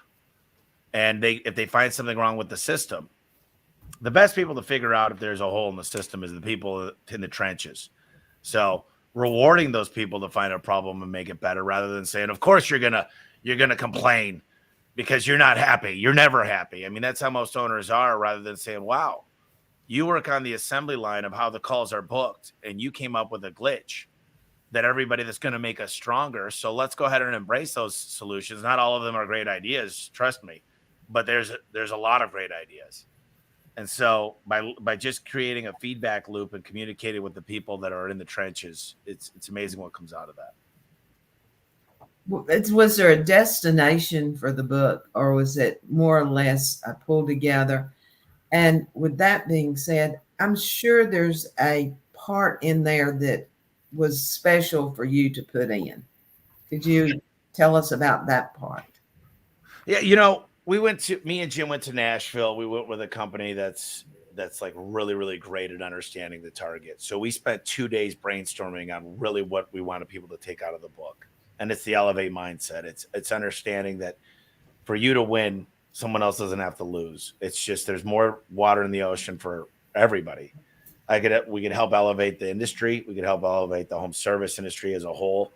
And if they find something wrong with the system, the best people to figure out if there's a hole in the system is the people in the trenches. So rewarding those people to find a problem and make it better, rather than saying, of course you're gonna complain because you're not happy. You're never happy. I mean, that's how most owners are, rather than saying, wow, you work on the assembly line of how the calls are booked and you came up with a glitch that everybody that's going to make us stronger. So let's go ahead and embrace those solutions. Not all of them are great ideas, trust me, but there's a lot of great ideas. And so by just creating a feedback loop and communicating with the people that are in the trenches, it's amazing what comes out of that. Was there a destination for the book, or was it more or less pulled together? And with that being said, I'm sure there's a part in there that was special for you to put in. Could you tell us about that part? Yeah, me and Jim went to Nashville. We went with a company that's like really, really great at understanding the target. So we spent 2 days brainstorming on really what we wanted people to take out of the book. And it's the elevate mindset. It's understanding that for you to win, someone else doesn't have to lose. It's just there's more water in the ocean for everybody. We could help elevate the industry. We could help elevate the home service industry as a whole.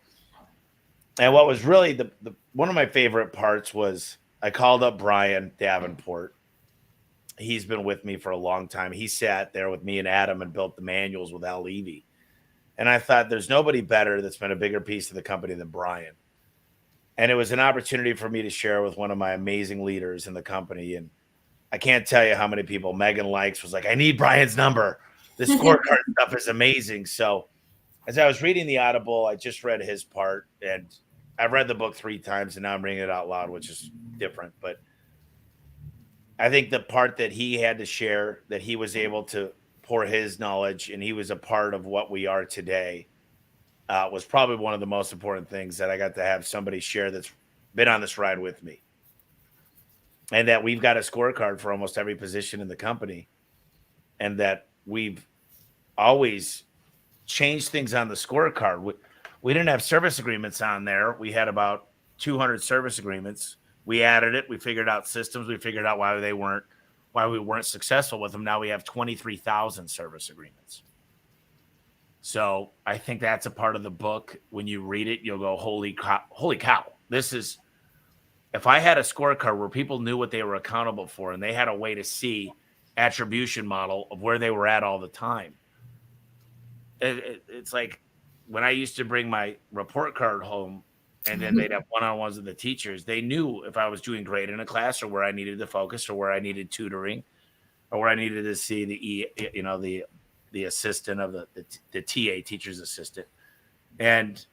And what was really the one of my favorite parts was I called up Brian Davenport. He's been with me for a long time. He sat there with me and Adam and built the manuals with Al Levy. And I thought there's nobody better that's been a bigger piece of the company than Brian. And it was an opportunity for me to share with one of my amazing leaders in the company. And I can't tell you how many people Megan likes was like, I need Brian's number. The scorecard stuff is amazing. So as I was reading the Audible, I just read his part, and I've read the book 3 times and now I'm reading it out loud, which is different. But I think the part that he had to share, that he was able to pour his knowledge and he was a part of what we are today, was probably one of the most important things, that I got to have somebody share that's been on this ride with me. And that we've got a scorecard for almost every position in the company. And that we've always changed things on the scorecard. We didn't have service agreements on there. We had about 200 service agreements. We added it. We figured out systems. We figured out why we weren't successful with them. Now we have 23,000 service agreements. So I think that's a part of the book. When you read it, you'll go, holy cow. If I had a scorecard where people knew what they were accountable for and they had a way to see attribution model of where they were at all the time. It's like when I used to bring my report card home and then they'd have one-on-ones with the teachers, they knew if I was doing great in a class or where I needed to focus or where I needed tutoring or where I needed to see the assistant of the TA, teacher's assistant. And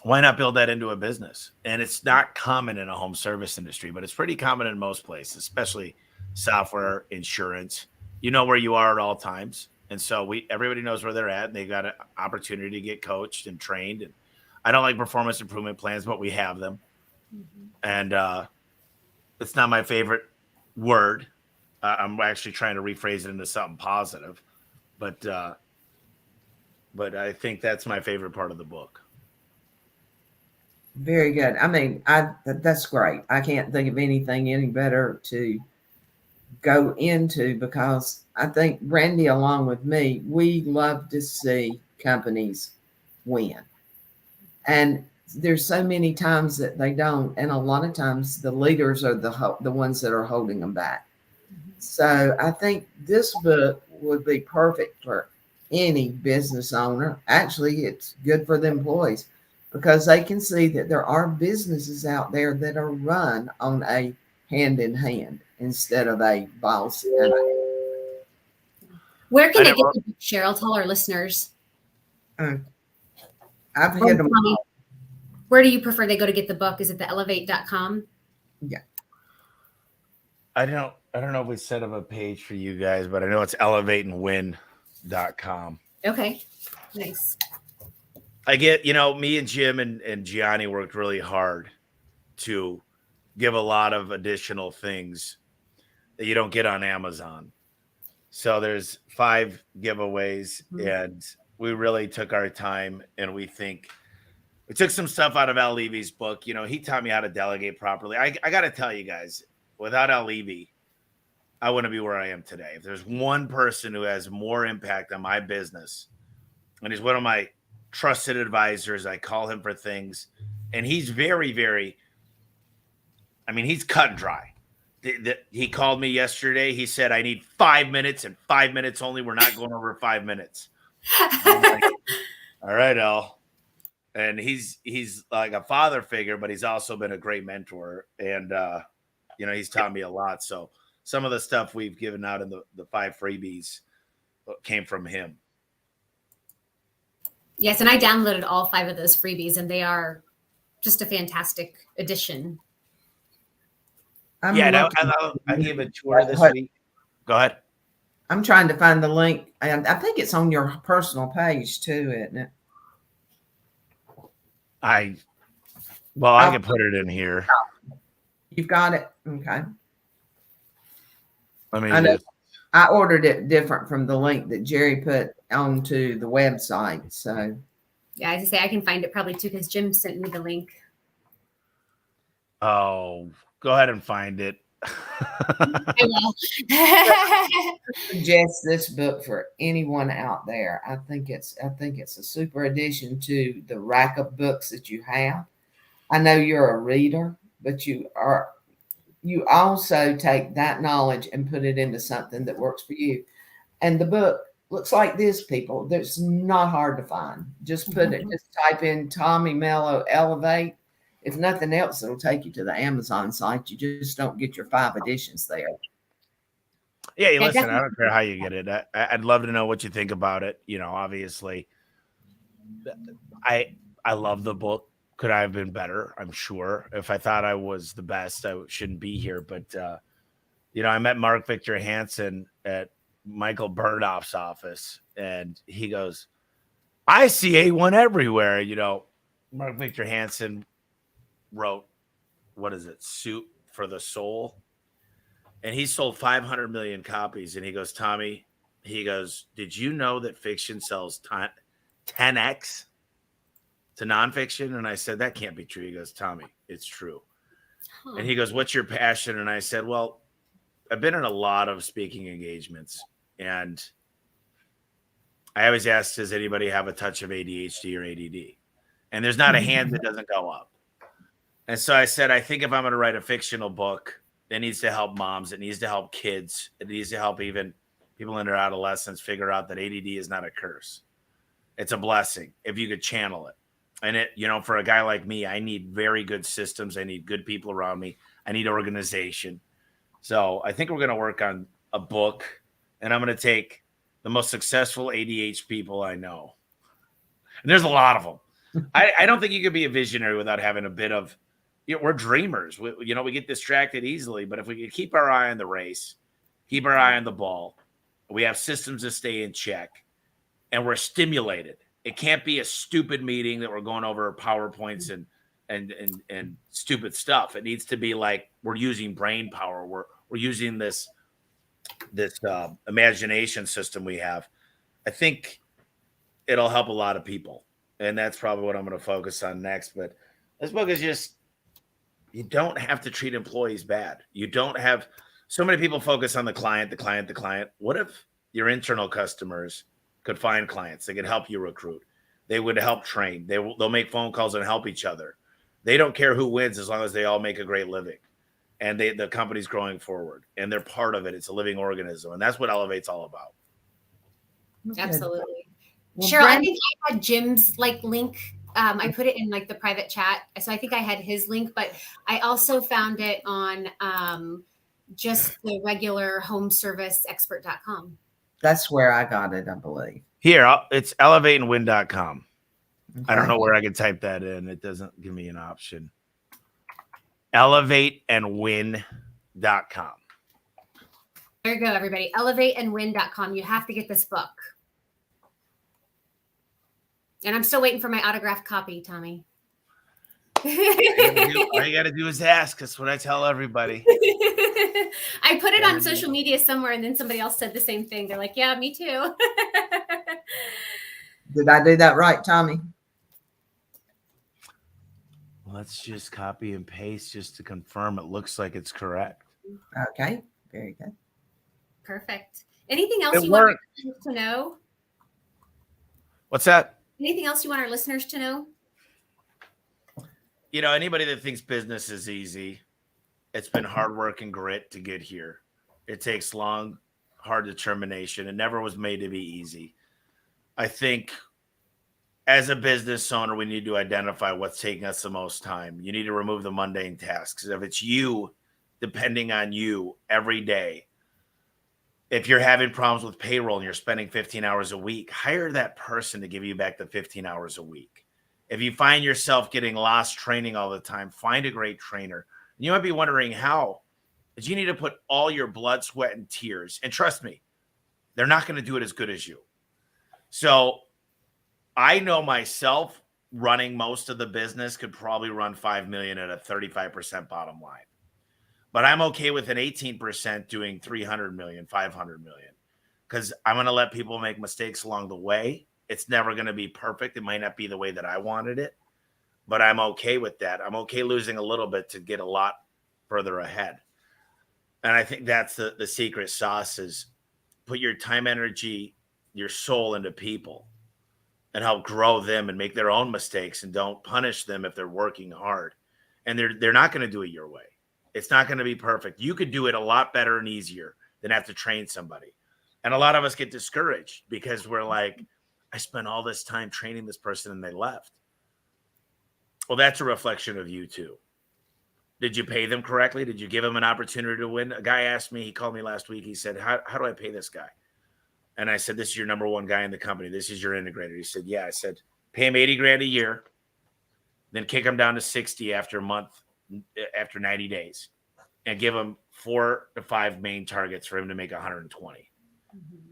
why not build that into a business? And it's not common in a home service industry, but it's pretty common in most places, especially software, insurance. You know where you are at all times. And so everybody knows where they're at, and they got an opportunity to get coached and trained. And I don't like performance improvement plans, but we have them. Mm-hmm. And it's not my favorite word. I'm actually trying to rephrase it into something positive. But I think that's my favorite part of the book. Very good. I mean, that's great. I can't think of anything any better to go into, because I think Brandi, along with me, we love to see companies win. And there's so many times that they don't. And a lot of times the leaders are the ones that are holding them back. So I think this book would be perfect for any business owner. Actually, it's good for the employees, because they can see that there are businesses out there that are run on a hand in hand instead of a boss. Where can they get the book, Sheryl? Tell our listeners. I've hit them all. Where do you prefer they go to get the book? Is it the elevate.com? Yeah. I don't know if we set up a page for you guys, but I know it's elevateandwin.com. Okay. Nice. I get, me and Jim and Gianni worked really hard to give a lot of additional things that you don't get on Amazon. So there's 5 giveaways, and we really took our time, and we took some stuff out of Al Levy's book. He taught me how to delegate properly. I got to tell you guys, without Al Levy, I wouldn't be where I am today. If there's one person who has more impact on my business, and he's one of my trusted advisors, I call him for things, and he's very, very, he's cut and dry. He called me yesterday. He said, I need 5 minutes and 5 minutes only. We're not going over 5 minutes. I'm like, all right, Al. And he's like a father figure, but he's also been a great mentor. And, he's taught me a lot. So some of the stuff we've given out in the 5 freebies came from him. Yes, and I downloaded all 5 of those freebies, and they are just a fantastic addition. I gave a tour this week. Go ahead. I'm trying to find the link, and I think it's on your personal page too, isn't it? I can put it in here. You've got it. Okay. I know I ordered it different from the link that Jerry put onto the website. So yeah, as I say, I can find it probably too because Jim sent me the link. Oh, go ahead and find it. I will. Suggest this book for anyone out there. I think it's a super addition to the rack of books that you have. I know you're a reader, but you also take that knowledge and put it into something that works for you. And the book looks like this, people. It's not hard to find. Just type in Tommy Mello Elevate. If nothing else, it'll take you to the Amazon site. You just don't get your 5 editions there. Yeah, listen, I don't care how you get it. I'd love to know what you think about it. Obviously, I love the book. Could I have been better? I'm sure. If I thought I was the best, I shouldn't be here. But, I met Mark Victor Hansen at Michael Burnoff's office, and he goes, I see A1 everywhere. Mark Victor Hansen wrote, what is it, Soup for the Soul? And he sold 500 million copies. And he goes, Tommy, did you know that fiction sells 10x to nonfiction? And I said, that can't be true. He goes, Tommy, it's true. And he goes, what's your passion? And I said, well, I've been in a lot of speaking engagements, and I always ask, does anybody have a touch of ADHD or ADD? And there's not a hand that doesn't go up. And so I said, I think if I'm going to write a fictional book, it needs to help moms. It needs to help kids. It needs to help even people in their adolescence figure out that ADD is not a curse. It's a blessing if you could channel it. And for a guy like me, I need very good systems. I need good people around me. I need organization. So I think we're going to work on a book, and I'm going to take the most successful ADHD people I know. And there's a lot of them. I don't think you could be a visionary without having a bit of, we're dreamers. We get distracted easily, but if we could keep our eye on the race, keep our eye on the ball, we have systems to stay in check, and we're stimulated. It can't be a stupid meeting that we're going over PowerPoints and stupid stuff. It needs to be like we're using brain power. We're using this imagination system we have. I think it'll help a lot of people, and that's probably what I'm going to focus on next. But this book is just, you don't have to treat employees bad. You don't have so many people focus on the client. What if your internal customers could find clients? They could help you recruit. They would help train. They'll make phone calls and help each other. They don't care who wins as long as they all make a great living. And the company's growing forward, and they're part of it. It's a living organism, and that's what Elevate's all about. Absolutely. Well, Cheryl, I think I had Jim's link. I put it in the private chat, so I think I had his link, but I also found it on just the regular homeserviceexpert.com. That's where I got it, I believe. Here, it's elevateandwin.com. I don't Okay. know where I can type that in. It doesn't give me an option. Elevateandwin.com. There you go, everybody. Elevateandwin.com. You have to get this book. And I'm still waiting for my autographed copy, Tommy. All you got to do is ask. That's what I tell everybody. I put it on social media somewhere, and then somebody else said the same thing. They're like, yeah, me too. Did I do that right, Tommy? Let's just copy and paste just to confirm it looks like it's correct. Okay. Very good. Perfect. Anything else It you want our worked. listeners to know? What's that? Anything else you want our listeners to know? You know, anybody that thinks business is easy, it's been hard work and grit to get here. It takes long, hard determination. It never was made to be easy. I think as a business owner, we need to identify what's taking us the most time. You need to remove the mundane tasks. If it's you, depending on you every day, if you're having problems with payroll and you're spending 15 hours a week, hire that person to give you back the 15 hours a week. If you find yourself getting lost training all the time, find a great trainer. And you might be wondering how. But you need to put all your blood, sweat, and tears. And trust me, they're not going to do it as good as you. So I know myself running most of the business could probably run 5 million at a 35% bottom line. But I'm okay with an 18% doing 300 million, 500 million, because I'm going to let people make mistakes along the way. It's never going to be perfect. It might not be the way that I wanted it, but I'm okay with that. I'm okay losing a little bit to get a lot further ahead. And I think that's the secret sauce is put your time, energy, your soul into people and help grow them and make their own mistakes, and don't punish them if they're working hard. And they're not going to do it your way. It's not going to be perfect. You could do it a lot better and easier than have to train somebody. And a lot of us get discouraged because we're like, I spent all this time training this person and they left. Well, that's a reflection of you too. Did you pay them correctly? Did you give them an opportunity to win? A guy asked me, he called me last week. He said, how do I pay this guy? And I said, this is your number one guy in the company. This is your integrator. He said, yeah. I said, pay him 80 grand a year, then kick him down to 60 after 90 days, and give him 4 to 5 main targets for him to make 120. Mm-hmm.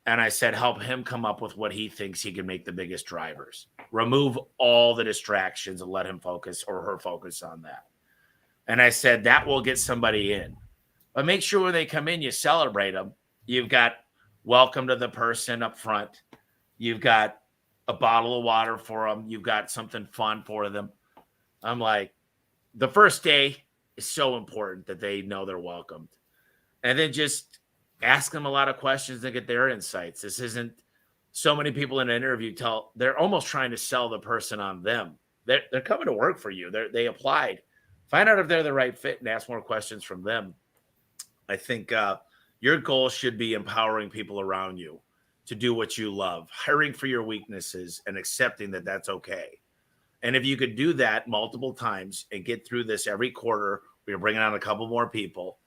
And I said, help him come up with what he thinks he can make the biggest drivers. Remove all the distractions and let him focus or her focus on that. And I said, that will get somebody in. But make sure when they come in, you celebrate them. You've got welcome to the person up front. You've got a bottle of water for them. You've got something fun for them. I'm like, the first day is so important that they know they're welcomed. And then just ask them a lot of questions and get their insights. This isn't so many people in an interview they're almost trying to sell the person on them. They're coming to work for you. They applied. Find out if they're the right fit and ask more questions from them. I think your goal should be empowering people around you to do what you love, hiring for your weaknesses and accepting that that's okay. And if you could do that multiple times and get through this every quarter, where you're bringing on a couple more people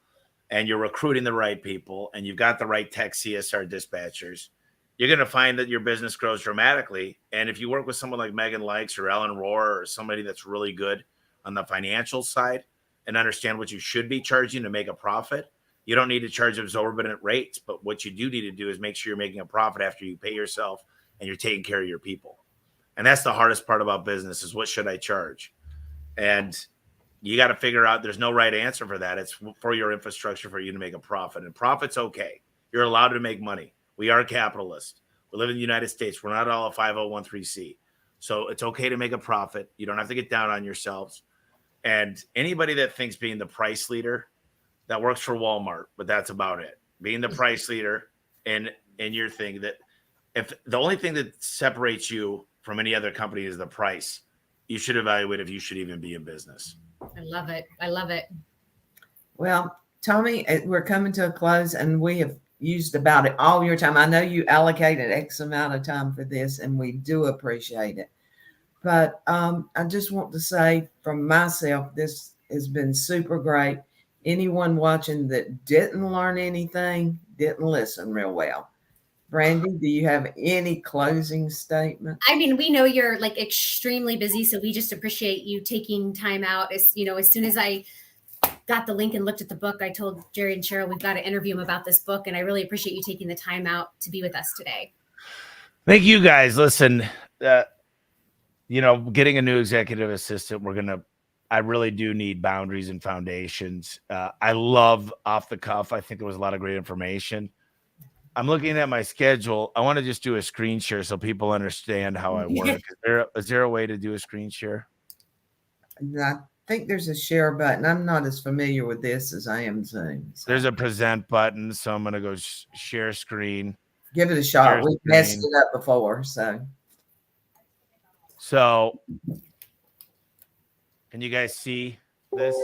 and you're recruiting the right people and you've got the right tech CSR dispatchers, you're going to find that your business grows dramatically. And if you work with someone like Megan Likes or Ellen Rohr or somebody that's really good on the financial side and understand what you should be charging to make a profit, you don't need to charge exorbitant rates. But what you do need to do is make sure you're making a profit after you pay yourself and you're taking care of your people. And that's the hardest part about business is what should I charge? And you got to figure out there's no right answer for that. It's for your infrastructure for you to make a profit. And profit's okay. You're allowed to make money. We are capitalists. We live in the United States. We're not all a 5013C. So it's okay to make a profit. You don't have to get down on yourselves. And anybody that thinks being the price leader, that works for Walmart, but that's about it. Being the price leader in your thing, that if the only thing that separates you from any other company is the price, you should evaluate if you should even be in business. I love it. I love it. Well, Tommy, we're coming to a close and we have used about it all your time. I know you allocated X amount of time for this and we do appreciate it. But I just want to say from myself, this has been super great. Anyone watching that didn't learn anything, didn't listen real well. Brandi, do you have any closing statement? I mean, we know you're like extremely busy, so we just appreciate you taking time out. As soon as I got the link and looked at the book, I told Jerry and Cheryl we've got to interview them about this book, and I really appreciate you taking the time out to be with us today. Thank you guys. Listen, getting a new executive assistant, I really do need boundaries and foundations. I love Off the Cuff. I think there was a lot of great information. I'm looking at my schedule. I want to just do a screen share so people understand how I work. Is there a way to do a screen share? I think there's a share button. I'm not as familiar with this as I am Zoom. So. There's a present button, so I'm going to go share screen. Give it a shot. We've messed it up before, so. So, can you guys see this?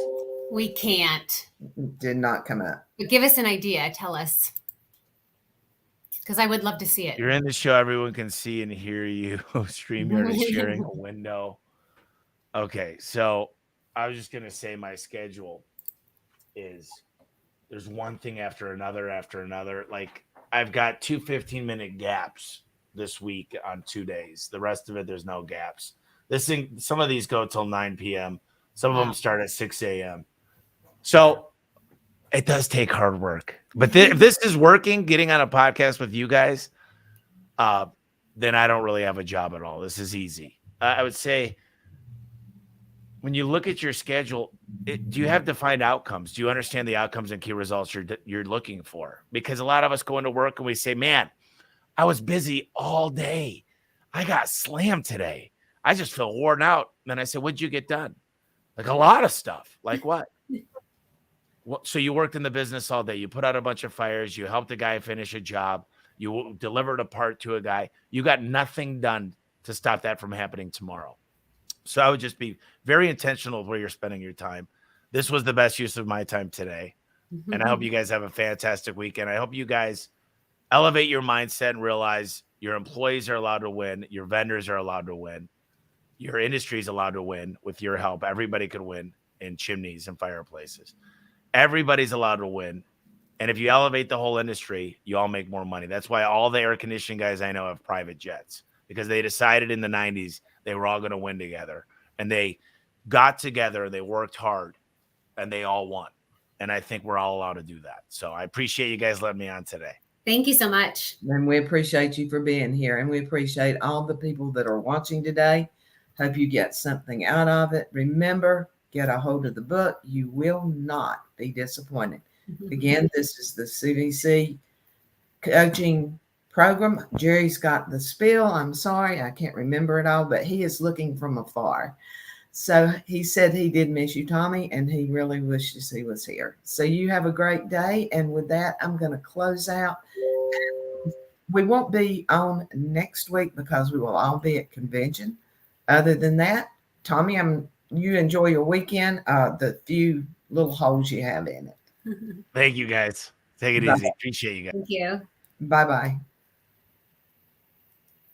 We can't. Did not come up. But give us an idea. Tell us. Because I would love to see it. You're in the show. Everyone can see and hear you. StreamYard is sharing a window. Okay, so I was just going to say my schedule is there's one thing after another. Like I've got 2 15-minute gaps this week on 2 days. The rest of it, there's no gaps. Some of these go till 9 p.m. Some of them start at 6 a.m. So it does take hard work. But if this is working, getting on a podcast with you guys, then I don't really have a job at all. This is easy. I would say when you look at your schedule, do you have defined outcomes? Do you understand the outcomes and key results you're looking for? Because a lot of us go into work and we say, man, I was busy all day. I got slammed today. I just feel worn out. And then I said, what'd you get done? Like a lot of stuff. Like what? So you worked in the business all day. You put out a bunch of fires. You helped a guy finish a job. You delivered a part to a guy. You got nothing done to stop that from happening tomorrow. So I would just be very intentional with where you're spending your time. This was the best use of my time today. And I hope you guys have a fantastic weekend. I hope you guys elevate your mindset and realize your employees are allowed to win. Your vendors are allowed to win. Your industry is allowed to win with your help. Everybody could win in chimneys and fireplaces. Everybody's allowed to win. And if you elevate the whole industry, you all make more money. That's why all the air conditioning guys I know have private jets, because they decided in the 90s they were all going to win together. And they got together, they worked hard, and they all won. And I think we're all allowed to do that. So I appreciate you guys letting me on today. Thank you so much. And we appreciate you for being here. And we appreciate all the people that are watching today. Hope you get something out of it. Remember, get a hold of the book. You will not be disappointed. Again, this is the CVC coaching program. Jerry's got the spiel. I'm sorry, I can't remember it all, but he is looking from afar. So he said he did miss you, Tommy, and he really wishes he was here. So you have a great day. And with that, I'm going to close out. We won't be on next week because we will all be at convention. Other than that, Tommy, you enjoy your weekend, the few little holes you have in it. Thank you, guys. Take it easy. Appreciate you guys. Thank you. Bye-bye.